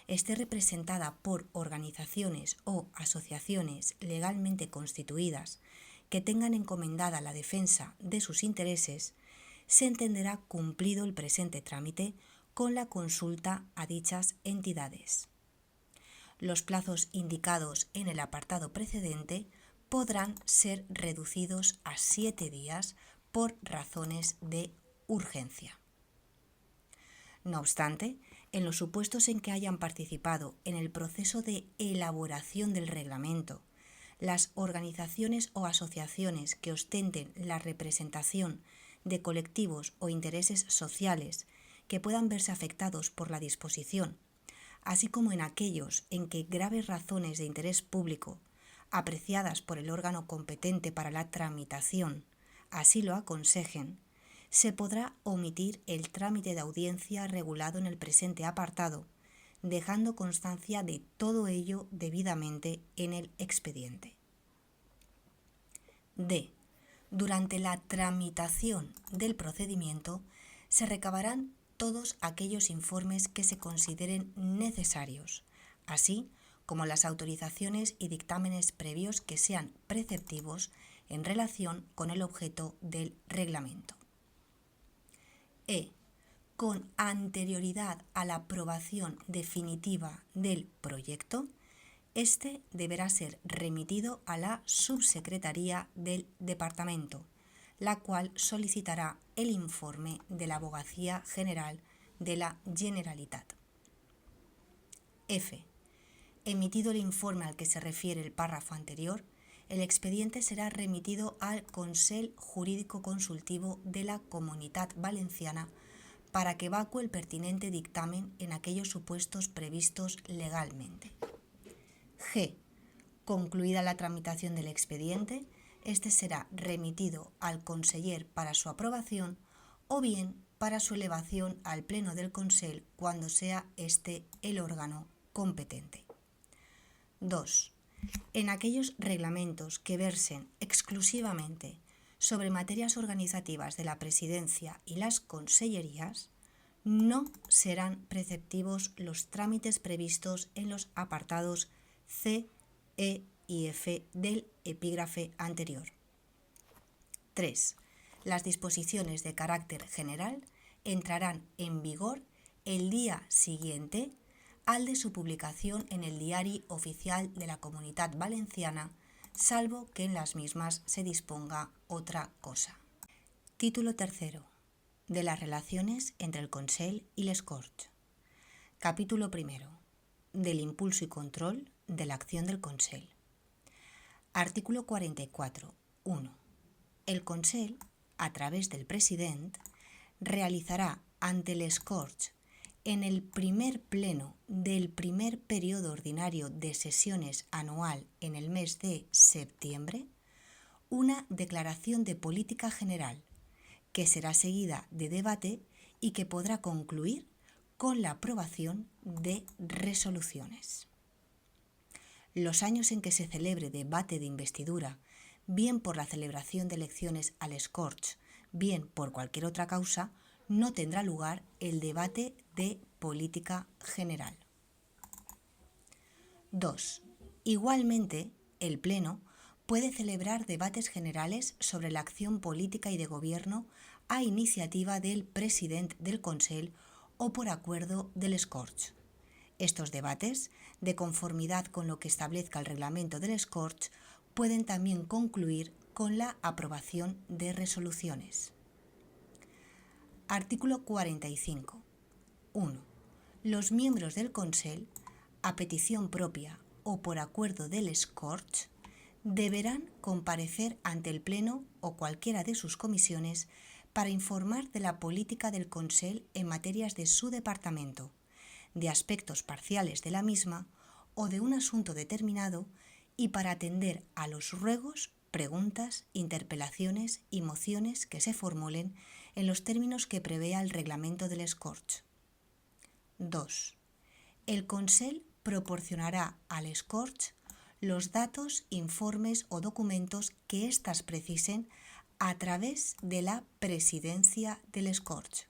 esté representada por organizaciones o asociaciones legalmente constituidas que tengan encomendada la defensa de sus intereses, se entenderá cumplido el presente trámite con la consulta a dichas entidades. Los plazos indicados en el apartado precedente podrán ser reducidos a 7 días por razones de urgencia. No obstante, en los supuestos en que hayan participado en el proceso de elaboración del reglamento, las organizaciones o asociaciones que ostenten la representación de colectivos o intereses sociales que puedan verse afectados por la disposición, así como en aquellos en que graves razones de interés público, apreciadas por el órgano competente para la tramitación, así lo aconsejen, se podrá omitir el trámite de audiencia regulado en el presente apartado, dejando constancia de todo ello debidamente en el expediente. D. Durante la tramitación del procedimiento se recabarán todos aquellos informes que se consideren necesarios, así como las autorizaciones y dictámenes previos que sean preceptivos en relación con el objeto del reglamento. E. Con anterioridad a la aprobación definitiva del proyecto, este deberá ser remitido a la Subsecretaría del Departamento, la cual solicitará el informe de la Abogacía General de la Generalitat. F. Emitido el informe al que se refiere el párrafo anterior, el expediente será remitido al Consell Jurídico Consultivo de la Comunitat Valenciana para que evacue el pertinente dictamen en aquellos supuestos previstos legalmente. G. Concluida la tramitación del expediente, este será remitido al conseller para su aprobación o bien para su elevación al Pleno del Consell cuando sea este el órgano competente. 2. En aquellos reglamentos que versen exclusivamente sobre materias organizativas de la Presidencia y las Consellerías, no serán preceptivos los trámites previstos en los apartados C, E y F del epígrafe anterior. 3. Las disposiciones de carácter general entrarán en vigor el día siguiente al de su publicación en el Diari Oficial de la Comunitat Valenciana, salvo que en las mismas se disponga otra cosa. Título tercero. De las relaciones entre el Consell y les Corts. Capítulo primero. Del impulso y control de la acción del Consell. Artículo 44. 1. El Consell, a través del President, realizará ante les Corts en el primer pleno del primer periodo ordinario de sesiones anual en el mes de septiembre una declaración de política general que será seguida de debate y que podrá concluir con la aprobación de resoluciones. Los años en que se celebre debate de investidura, bien por la celebración de elecciones a les Corts, bien por cualquier otra causa, no tendrá lugar el debate de política general. 2. Igualmente, el Pleno puede celebrar debates generales sobre la acción política y de gobierno a iniciativa del President del Consell o por acuerdo de les Corts. Estos debates, de conformidad con lo que establezca el reglamento de les Corts, pueden también concluir con la aprobación de resoluciones. Artículo 45. 1. Los miembros del Consell, a petición propia o por acuerdo de les Corts, deberán comparecer ante el Pleno o cualquiera de sus comisiones para informar de la política del Consell en materias de su departamento, de aspectos parciales de la misma o de un asunto determinado y para atender a los ruegos, preguntas, interpelaciones y mociones que se formulen en los términos que prevea el reglamento de les Corts. 2. El Consell proporcionará a les Corts los datos, informes o documentos que éstas precisen a través de la presidencia de les Corts.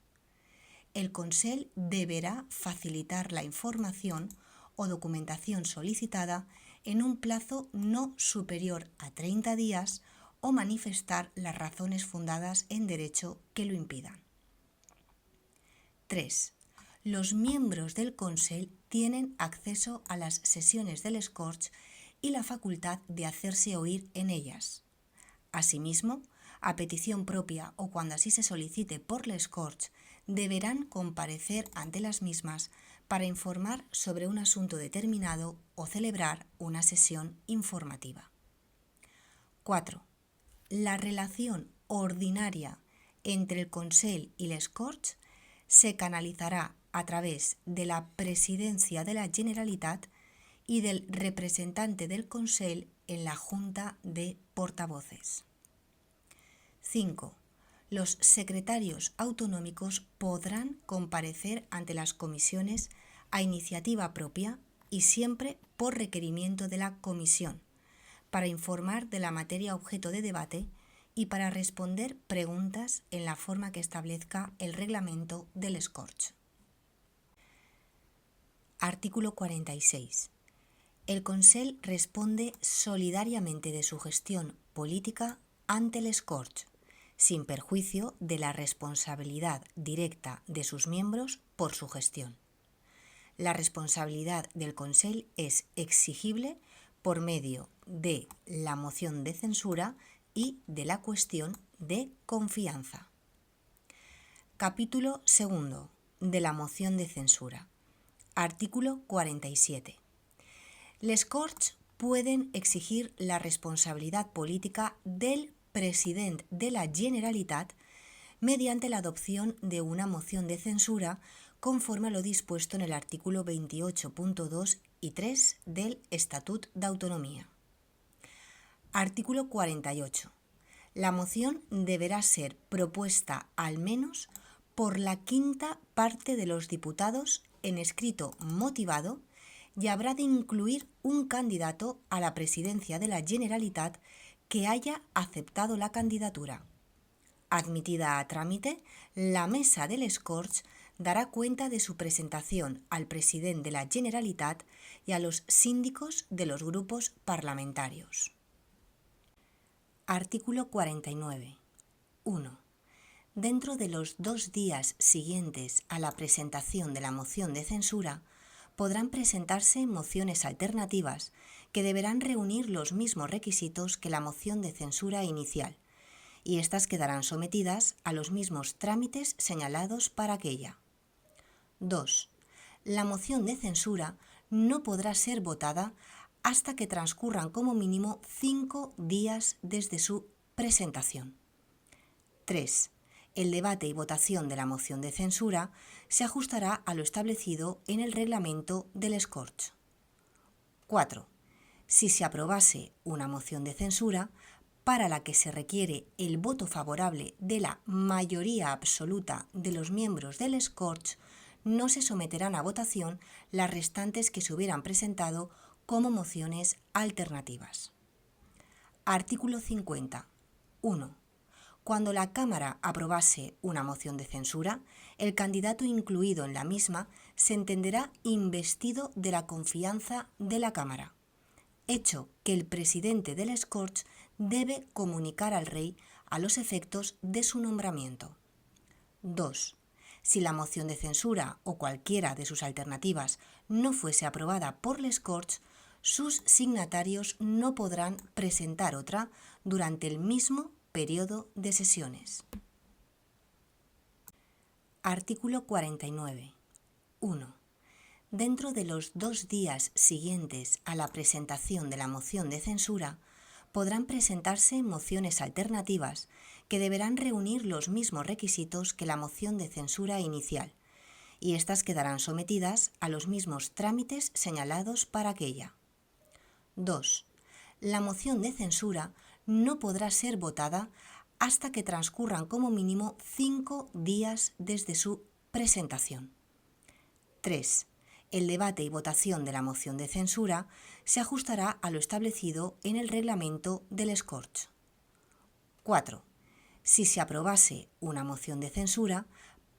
El Consell deberá facilitar la información o documentación solicitada en un plazo no superior a 30 días o manifestar las razones fundadas en derecho que lo impidan. 3. Los miembros del Consell tienen acceso a las sesiones de les Corts y la facultad de hacerse oír en ellas. Asimismo, a petición propia o cuando así se solicite por les Corts, deberán comparecer ante las mismas para informar sobre un asunto determinado o celebrar una sesión informativa. 4. La relación ordinaria entre el Consell i les Corts se canalitzarà a través de la Presidencia de la Generalitat y del representante del Consell en la Junta de Portavoces. 5. Los secretarios autonómicos podrán comparecer ante las comisiones a iniciativa propia y siempre por requerimiento de la comisión, para informar de la materia objeto de debate y para responder preguntas en la forma que establezca el reglamento de les Corts. Artículo 46. El Consell responde solidariamente de su gestión política ante les Corts, sin perjuicio de la responsabilidad directa de sus miembros por su gestión. La responsabilidad del Consell es exigible por medio de la moción de censura y de la cuestión de confianza. Capítulo 2. De la moción de censura. Artículo 47. Les Corts pueden exigir la responsabilidad política del president de la Generalitat mediante la adopción de una moción de censura conforme a lo dispuesto en el artículo 28.2 y 3 del Estatut d'Autonomía. Artículo 48. La moción deberá ser propuesta al menos por la quinta parte de los diputados en escrito motivado y habrá de incluir un candidato a la presidencia de la Generalitat que haya aceptado la candidatura. Admitida a trámite, la mesa de les Corts dará cuenta de su presentación al presidente de la Generalitat y a los síndicos de los grupos parlamentarios. Artículo 49. 1. Dentro de los 2 días siguientes a la presentación de la moción de censura, podrán presentarse mociones alternativas que deberán reunir los mismos requisitos que la moción de censura inicial, y éstas quedarán sometidas a los mismos trámites señalados para aquella. 2. La moción de censura no podrá ser votada hasta que transcurran como mínimo 5 días desde su presentación. 3. El debate y votación de la moción de censura se ajustará a lo establecido en el reglamento de les Corts. 4. Si se aprobase una moción de censura, para la que se requiere el voto favorable de la mayoría absoluta de los miembros de les Corts, no se someterán a votación las restantes que se hubieran presentado como mociones alternativas. Artículo 50. 1. Cuando la Cámara aprobase una moción de censura, el candidato incluido en la misma se entenderá investido de la confianza de la Cámara, hecho que el presidente de les Corts debe comunicar al rey a los efectos de su nombramiento. 2. Si la moción de censura o cualquiera de sus alternativas no fuese aprobada por les Corts, sus signatarios no podrán presentar otra durante el mismo periodo de sesiones. Artículo 49. 1. Dentro de los 2 días siguientes a la presentación de la moción de censura, podrán presentarse mociones alternativas que deberán reunir los mismos requisitos que la moción de censura inicial, y éstas quedarán sometidas a los mismos trámites señalados para aquella. 2. La moción de censura no podrá ser votada hasta que transcurran como mínimo 5 días desde su presentación. 3. El debate y votación de la moción de censura se ajustará a lo establecido en el reglamento de les Corts. 4. Si se aprobase una moción de censura,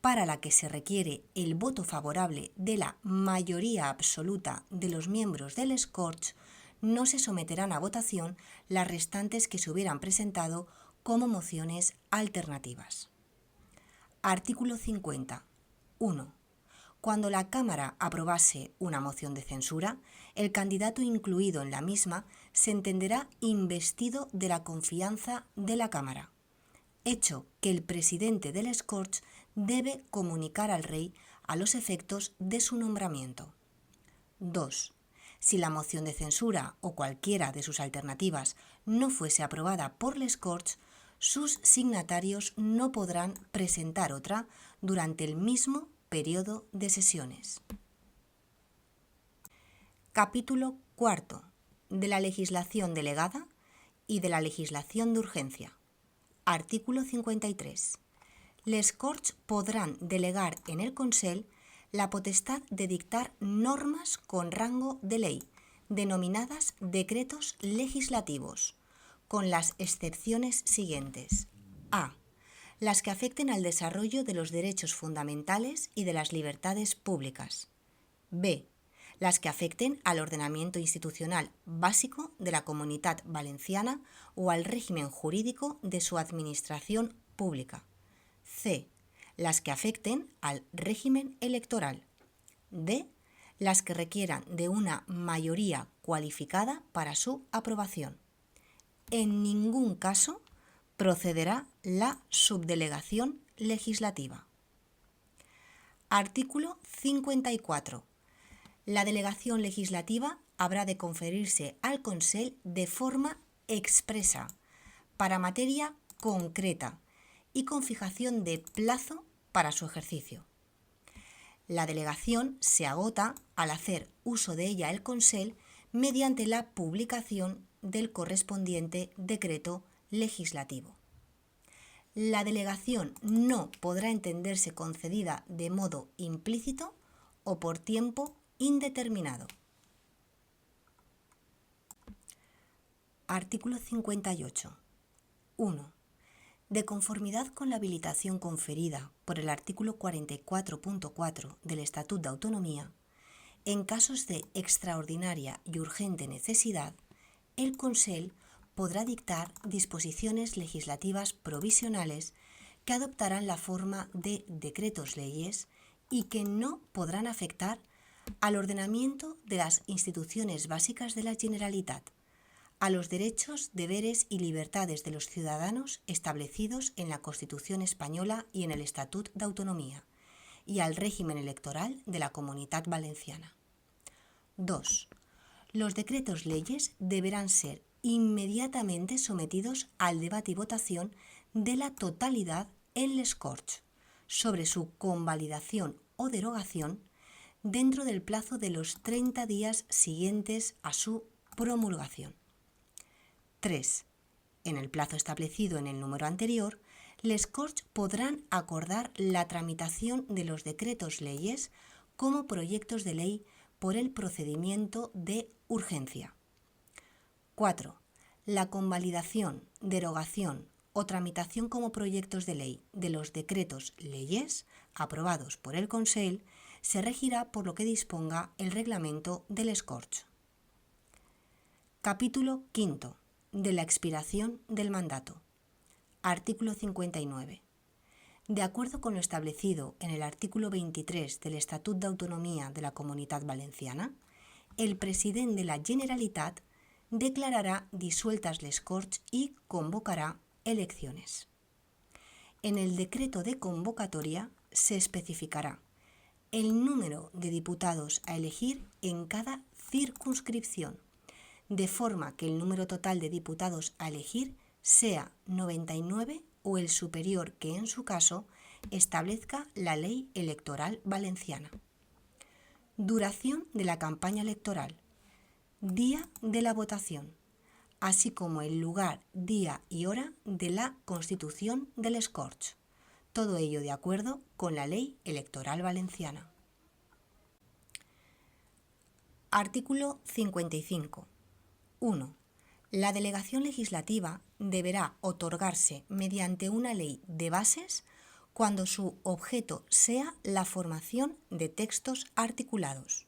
para la que se requiere el voto favorable de la mayoría absoluta de los miembros de les Corts, no se someterán a votación las restantes que se hubieran presentado como mociones alternativas. Artículo 50. 1. Cuando la Cámara aprobase una moción de censura, el candidato incluido en la misma se entenderá investido de la confianza de la Cámara, hecho que el presidente de les Corts debe comunicar al rey a los efectos de su nombramiento. 2. Si la moción de censura o cualquiera de sus alternativas no fuese aprobada por les Corts, sus signatarios no podrán presentar otra durante el mismo periodo de sesiones. Capítulo 4. De la legislación delegada y de la legislación de urgencia. Artículo 53. Les Corts podrán delegar en el Consell la potestad de dictar normas con rango de ley, denominadas decretos legislativos, con las excepciones siguientes. A. Las que afecten al desarrollo de los derechos fundamentales y de las libertades públicas. B. Las que afecten al ordenamiento institucional básico de la Comunitat Valenciana o al régimen jurídico de su administración pública. C. Las que afecten al régimen electoral. D. Las que requieran de una mayoría cualificada para su aprobación. En ningún caso procederá la subdelegación legislativa. Artículo 54. La delegación legislativa habrá de conferirse al Consell de forma expresa, para materia concreta y con fijación de plazo para su ejercicio. La delegación se agota al hacer uso de ella el Consell mediante la publicación del correspondiente decreto legislativo. La delegación no podrá entenderse concedida de modo implícito o por tiempo indeterminado. Artículo 58. 1. De conformidad con la habilitación conferida por el artículo 44.4 del Estatut d'Autonomía, en casos de extraordinaria y urgente necesidad, el Consell podrá dictar disposiciones legislativas provisionales que adoptarán la forma de decretos leyes y que no podrán afectar al ordenamiento de las instituciones básicas de la Generalitat, a los derechos, deberes y libertades de los ciudadanos establecidos en la Constitución española y en el Estatut d'Autonomía, y al régimen electoral de la Comunitat Valenciana. 2. Los decretos leyes deberán ser inmediatamente sometidos al debate y votación de la totalidad en les Corts sobre su convalidación o derogación dentro del plazo de los 30 días siguientes a su promulgación. 3. En el plazo establecido en el número anterior, les Corts podrán acordar la tramitación de los decretos leyes como proyectos de ley por el procedimiento de urgencia. 4. La convalidación, derogación o tramitación como proyectos de ley de los decretos leyes aprobados por el Consell se regirá por lo que disponga el reglamento de les Corts. Capítulo 5. De la expiración del mandato. Artículo 59. De acuerdo con lo establecido en el artículo 23 del Estatut d'Autonomía de la Comunitat Valenciana, el president de la Generalitat declarará disueltas les Corts y convocará elecciones. En el decreto de convocatoria se especificará el número de diputados a elegir en cada circunscripción, de forma que el número total de diputados a elegir sea 99 o el superior que en su caso establezca la ley electoral valenciana. Duración de la campaña electoral. Día de la votación, así como el lugar, día y hora de la constitución de les Corts. Todo ello de acuerdo con la ley electoral valenciana. Artículo 55. 1. La delegación legislativa deberá otorgarse mediante una ley de bases cuando su objeto sea la formación de textos articulados.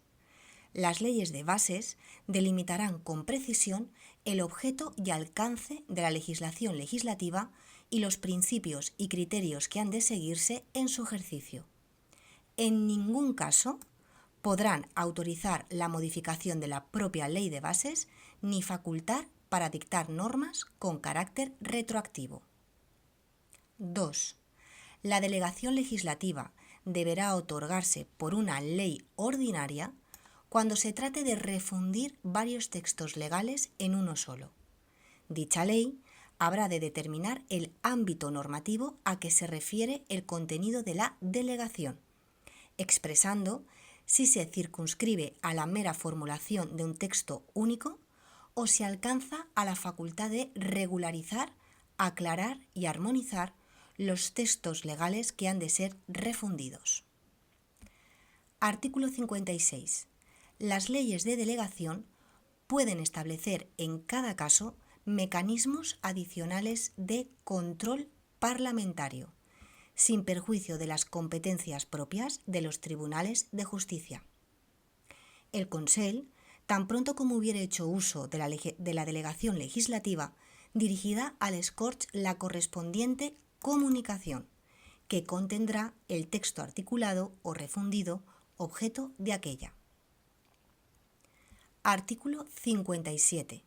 Las leyes de bases delimitarán con precisión el objeto y alcance de la legislación legislativa y los principios y criterios que han de seguirse en su ejercicio. En ningún caso podrán autorizar la modificación de la propia ley de bases ni facultar para dictar normas con carácter retroactivo. 2. La delegación legislativa deberá otorgarse por una ley ordinaria cuando se trate de refundir varios textos legales en uno solo. Dicha ley habrá de determinar el ámbito normativo a que se refiere el contenido de la delegación, expresando si se circunscribe a la mera formulación de un texto único o se alcanza a la facultad de regularizar, aclarar y armonizar los textos legales que han de ser refundidos. Artículo 56. Las leyes de delegación pueden establecer en cada caso mecanismos adicionales de control parlamentario, sin perjuicio de las competencias propias de los tribunales de justicia. El Consell, tan pronto como hubiere hecho uso de la delegación legislativa, dirigirá al Corts la correspondiente comunicación, que contendrá el texto articulado o refundido objeto de aquella. Artículo 57.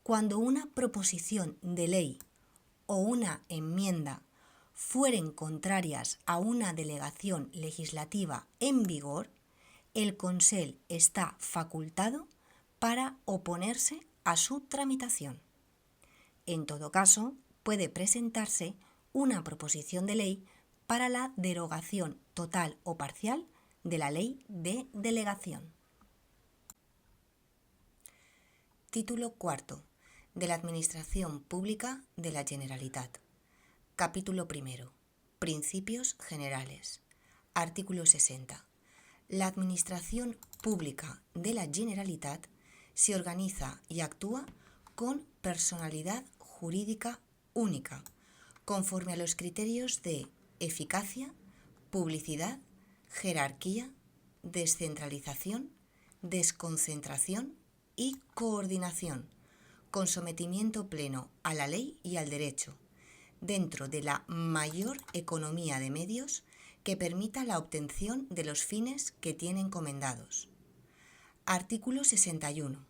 Cuando una proposición de ley o una enmienda fueren contrarias a una delegación legislativa en vigor, el Consell está facultado para oponerse a su tramitación. En todo caso, puede presentarse una proposición de ley para la derogación total o parcial de la ley de delegación. Título cuarto. De la Administración Pública de la Generalitat. Capítulo primero. Principios generales. Artículo 60. La Administración Pública de la Generalitat se organiza y actúa con personalidad jurídica única, conforme a los criterios de eficacia, publicidad, jerarquía, descentralización, desconcentración y coordinación, con sometimiento pleno a la ley y al derecho, dentro de la mayor economía de medios que permita la obtención de los fines que tiene encomendados. Artículo 61.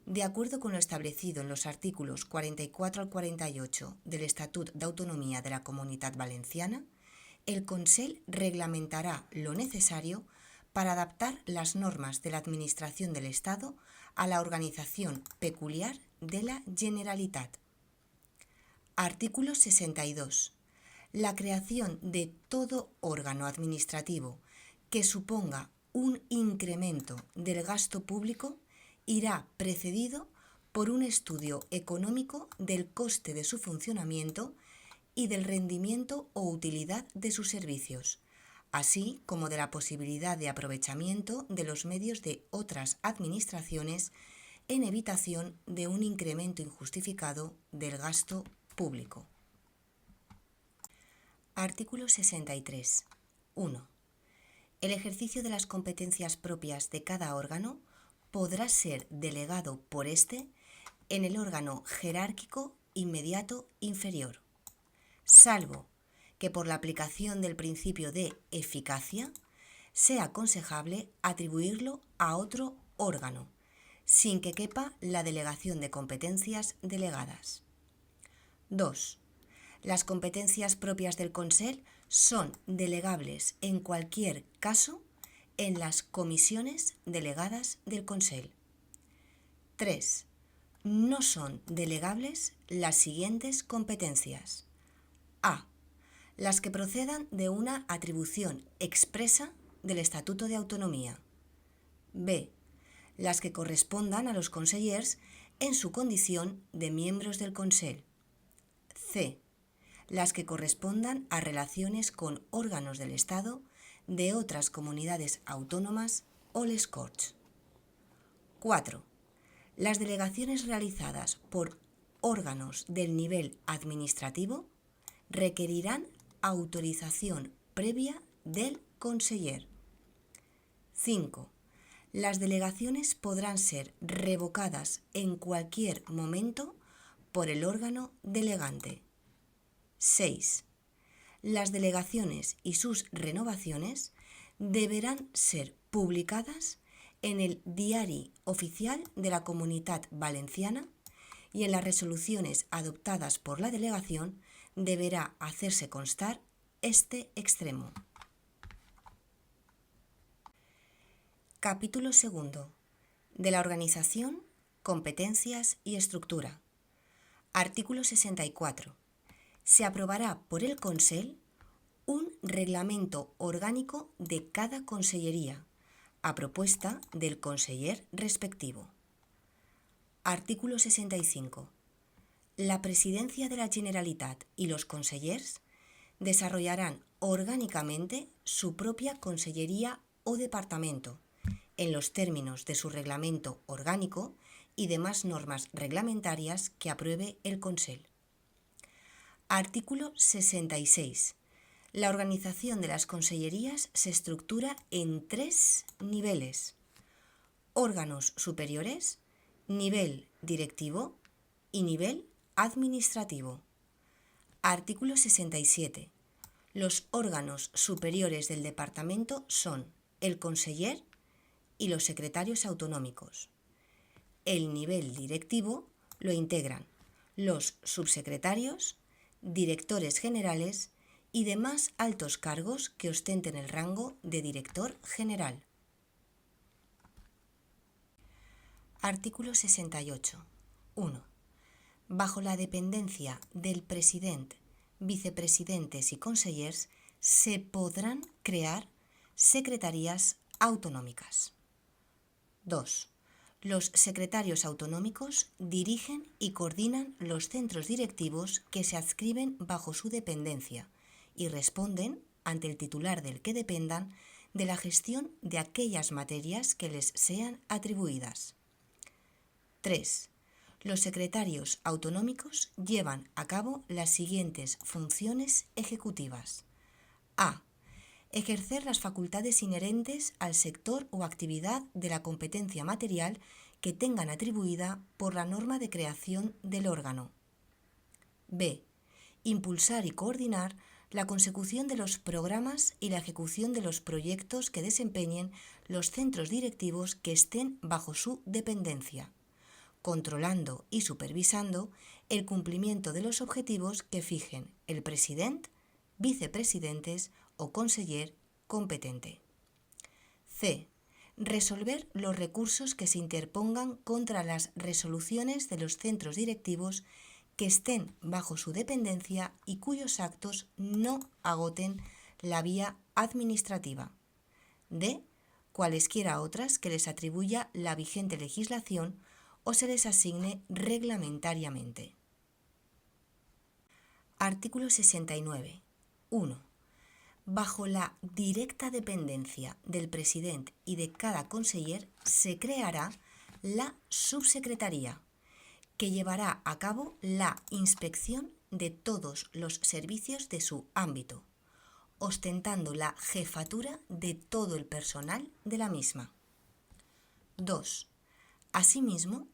De acuerdo con lo establecido en los artículos 44 al 48 del Estatut d'Autonomia de la Comunitat Valenciana, el Consell reglamentará lo necesario para adaptar las normas de la Administración del Estado a la organización peculiar de la Generalitat. Artículo 62. La creación de todo órgano administrativo que suponga un incremento del gasto público irá precedido por un estudio económico del coste de su funcionamiento y del rendimiento o utilidad de sus servicios, así como de la posibilidad de aprovechamiento de los medios de otras administraciones en evitación de un incremento injustificado del gasto público. Artículo 63. 1. El ejercicio de las competencias propias de cada órgano podrá ser delegado por éste en el órgano jerárquico inmediato inferior, salvo que por la aplicación del principio de eficacia sea aconsejable atribuirlo a otro órgano, sin que quepa la delegación de competencias delegadas. 2. Las competencias propias del Consell son delegables en cualquier caso en las comisiones delegadas del Consell. 3. No son delegables las siguientes competencias. A. Las que procedan de una atribución expresa del Estatuto de Autonomía. B. Las que correspondan a los consellers en su condición de miembros del Consell. C. Las que correspondan a relaciones con órganos del Estado, de otras comunidades autónomas o les Corts. 4. Las delegaciones realizadas por órganos del nivel administrativo requerirán autorización previa del conseller. 5. Las delegaciones podrán ser revocadas en cualquier momento por el órgano delegante. 6. Las delegaciones y sus renovaciones deberán ser publicadas en el Diari Oficial de la Comunitat Valenciana y en las resoluciones adoptadas por la delegación deberá hacerse constar este extremo. Capítulo segundo. De la organización, competencias y estructura. Artículo 64. Se aprobará por el Consell un reglamento orgánico de cada consellería, a propuesta del conseller respectivo. Artículo 65. La Presidencia de la Generalitat y los consellers desarrollarán orgánicamente su propia consellería o departamento, en los términos de su reglamento orgánico y demás normas reglamentarias que apruebe el Consell. Artículo 66. La organización de las consellerías se estructura en 3 niveles: órganos superiores, nivel directivo y nivel administrativo. Artículo 67. Los órganos superiores del departamento son el conseller y los secretarios autonómicos. El nivel directivo lo integran los subsecretarios, directores generales y demás altos cargos que ostenten el rango de director general. Artículo 68. 1. Bajo la dependencia del presidente, vicepresidentes y consellers se podrán crear secretarías autonómicas. 2. Los secretarios autonómicos dirigen y coordinan los centros directivos que se adscriben bajo su dependencia y responden, ante el titular del que dependan, de la gestión de aquellas materias que les sean atribuidas. 3. Los secretarios autonómicos llevan a cabo las siguientes funciones ejecutivas. A. Ejercer las facultades inherentes al sector o actividad de la competencia material que tengan atribuida por la norma de creación del órgano. B. Impulsar y coordinar la consecución de los programas y la ejecución de los proyectos que desempeñen los centros directivos que estén bajo su dependencia, controlando y supervisando el cumplimiento de los objetivos que fijen el presidente, vicepresidentes o conseller competente. C. Resolver los recursos que se interpongan contra las resoluciones de los centros directivos que estén bajo su dependencia y cuyos actos no agoten la vía administrativa. D. Cualesquiera otras que les atribuya la vigente legislación o se les asigne reglamentariamente. Artículo 69. 1. Bajo la directa dependencia del presidente y de cada conseller se creará la subsecretaría, que llevará a cabo la inspección de todos los servicios de su ámbito, ostentando la jefatura de todo el personal de la misma. 2. Asimismo,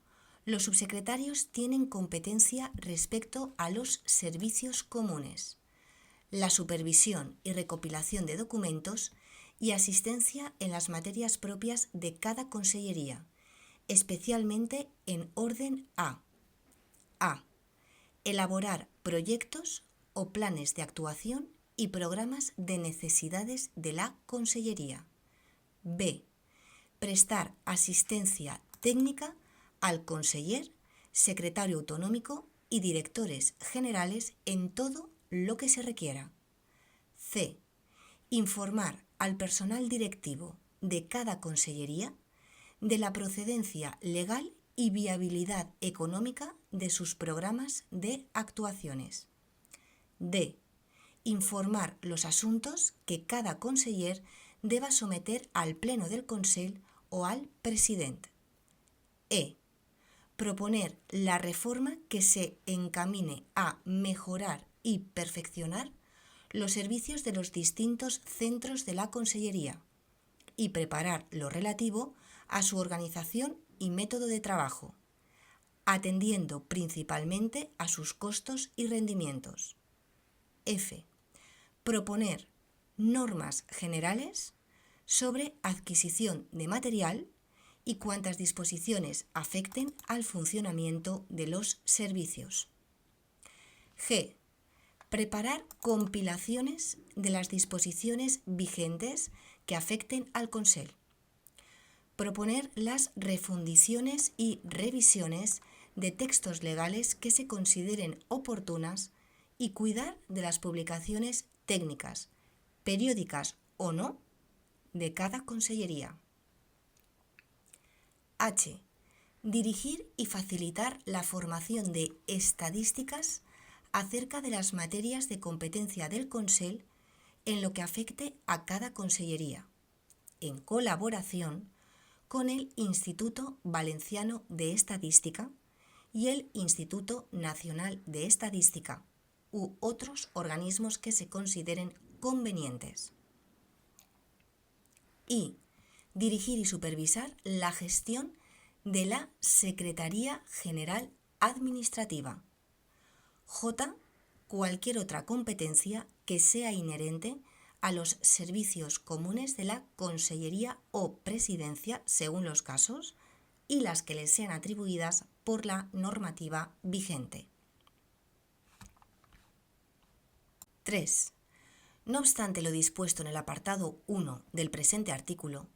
los subsecretarios tienen competencia respecto a los servicios comunes, la supervisión y recopilación de documentos y asistencia en las materias propias de cada consellería, especialmente en orden a: elaborar proyectos o planes de actuación y programas de necesidades de la consellería. B. Prestar asistencia técnica al conseller, secretario autonómico y directores generales en todo lo que se requiera. C. Informar al personal directivo de cada consellería de la procedencia legal y viabilidad económica de sus programas de actuaciones. D. Informar los asuntos que cada conseller deba someter al Pleno del Consell o al presidente. E. Proponer la reforma que se encamine a mejorar y perfeccionar los servicios de los distintos centros de la consellería y preparar lo relativo a su organización y método de trabajo, atendiendo principalmente a sus costos y rendimientos. F. Proponer normas generales sobre adquisición de material y cuantas disposiciones afecten al funcionamiento de los servicios. G. Preparar compilaciones de las disposiciones vigentes que afecten al Consell. Proponer las refundiciones y revisiones de textos legales que se consideren oportunas y cuidar de las publicaciones técnicas, periódicas o no, de cada consellería. H. Dirigir y facilitar la formación de estadísticas acerca de las materias de competencia del Consell en lo que afecte a cada consellería, en colaboración con el Instituto Valenciano de Estadística y el Instituto Nacional de Estadística u otros organismos que se consideren convenientes. Y dirigir y supervisar la gestión de la Secretaría General Administrativa. J. Cualquier otra competencia que sea inherente a los servicios comunes de la Consellería o Presidencia, según los casos, y las que les sean atribuidas por la normativa vigente. 3. No obstante lo dispuesto en el apartado 1 del presente artículo,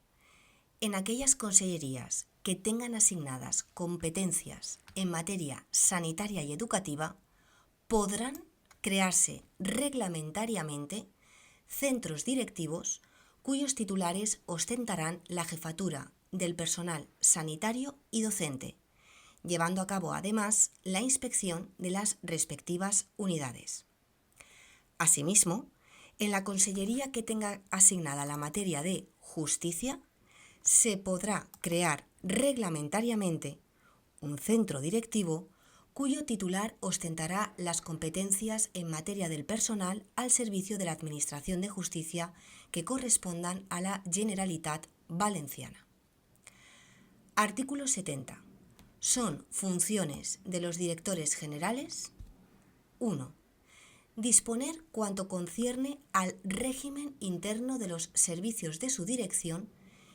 en aquellas consellerías que tengan asignadas competencias en materia sanitaria y educativa, podrán crearse reglamentariamente centros directivos cuyos titulares ostentarán la jefatura del personal sanitario y docente, llevando a cabo además la inspección de las respectivas unidades. Asimismo, en la consellería que tenga asignada la materia de justicia, se podrá crear reglamentariamente un centro directivo cuyo titular ostentará las competencias en materia del personal al servicio de la Administración de Justicia que correspondan a la Generalitat Valenciana. Artículo 70. Son funciones de los directores generales: 1. Disponer cuanto concierne al régimen interno de los servicios de su dirección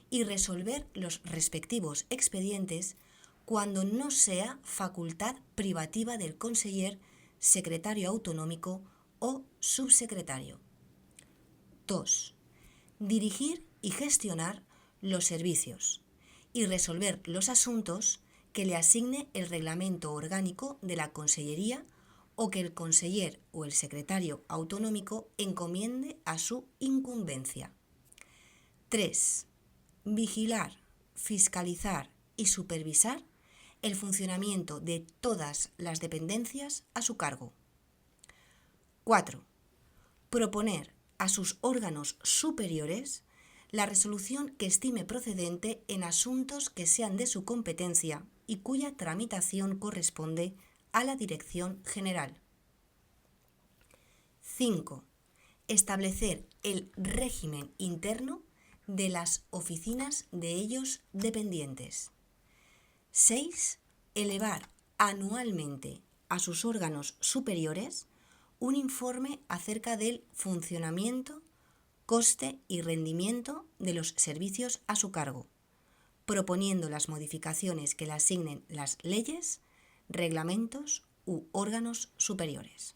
y resolver los respectivos expedientes cuando no sea facultad privativa del conseller, secretario autonómico o subsecretario. 2. Dirigir y gestionar los servicios y resolver los asuntos que le asigne el reglamento orgánico de la consellería o que el conseller o el secretario autonómico encomiende a su incumbencia. 3. Vigilar, fiscalizar y supervisar el funcionamiento de todas las dependencias a su cargo. 4. Proponer a sus órganos superiores la resolución que estime procedente en asuntos que sean de su competencia y cuya tramitación corresponde a la Dirección General. 5. Establecer el régimen interno de las oficinas de ellos dependientes. 6. Elevar anualmente a sus órganos superiores un informe acerca del funcionamiento, coste y rendimiento de los servicios a su cargo, proponiendo las modificaciones que le asignen las leyes, reglamentos u órganos superiores.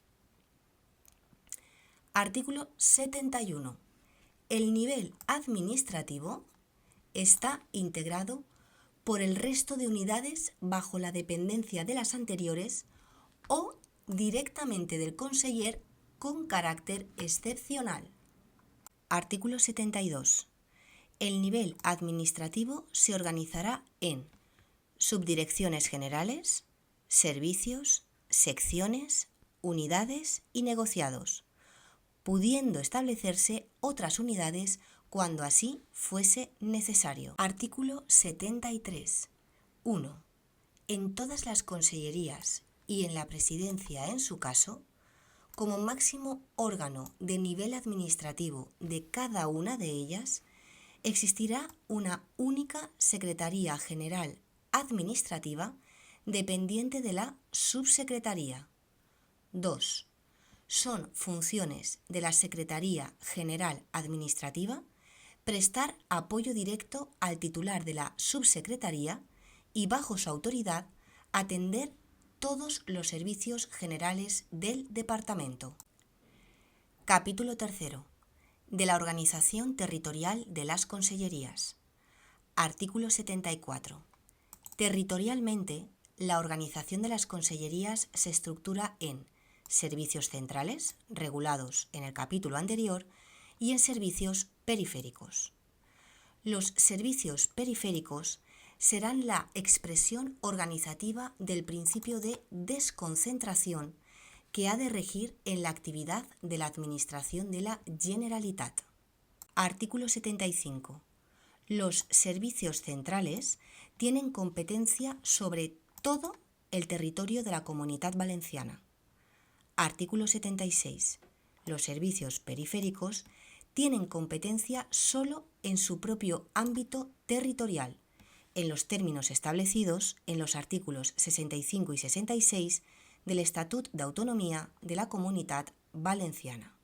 Artículo 71. El nivel administrativo está integrado por el resto de unidades bajo la dependencia de las anteriores o directamente del conseller con carácter excepcional. Artículo 72. El nivel administrativo se organizará en subdirecciones generales, servicios, secciones, unidades y negociados, pudiendo establecerse otras unidades cuando así fuese necesario. Artículo 73. 1. En todas las consellerías y en la presidencia en su caso, como máximo órgano de nivel administrativo de cada una de ellas, existirá una única Secretaría General Administrativa dependiente de la Subsecretaría. 2. Son funciones de la Secretaría General Administrativa prestar apoyo directo al titular de la subsecretaría y, bajo su autoridad, atender todos los servicios generales del departamento. Capítulo 3. De la organización territorial de las consellerías. Artículo 74. Territorialmente, la organización de las consellerías se estructura en servicios centrales, regulados en el capítulo anterior, y en servicios periféricos. Los servicios periféricos serán la expresión organizativa del principio de desconcentración que ha de regir en la actividad de la Administración de la Generalitat. Artículo 75. Los servicios centrales tienen competencia sobre todo el territorio de la Comunitat Valenciana. Artículo 76. Los servicios periféricos tienen competencia solo en su propio ámbito territorial, en los términos establecidos en los artículos 65 y 66 del Estatut d'Autonomia de la Comunitat Valenciana.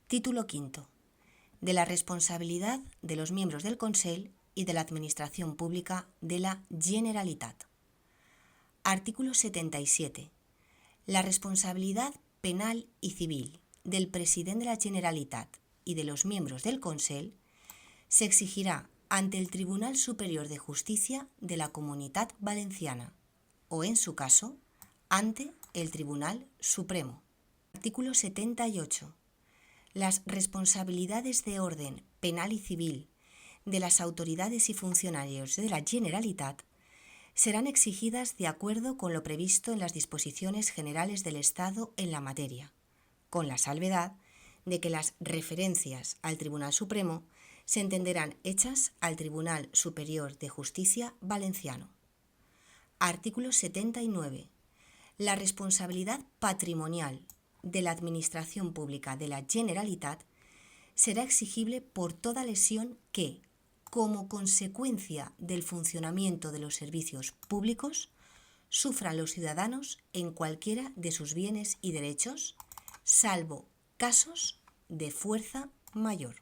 Título quinto. De la responsabilidad de los miembros del Consell y de la Administración Pública de la Generalitat. Artículo 77. La responsabilidad penal y civil del presidente de la Generalitat y de los miembros del Consell se exigirá ante el Tribunal Superior de Justicia de la Comunitat Valenciana o, en su caso, ante el Tribunal Supremo. Artículo 78. Las responsabilidades de orden penal y civil de las autoridades y funcionarios de la Generalitat serán exigidas de acuerdo con lo previsto en las disposiciones generales del Estado en la materia, con la salvedad de que las referencias al Tribunal Supremo se entenderán hechas al Tribunal Superior de Justicia Valenciano. Artículo 79. La responsabilidad patrimonial de la Administración Pública de la Generalitat será exigible por toda lesión que, como consecuencia del funcionamiento de los servicios públicos, sufran los ciudadanos en cualquiera de sus bienes y derechos, salvo casos de fuerza mayor.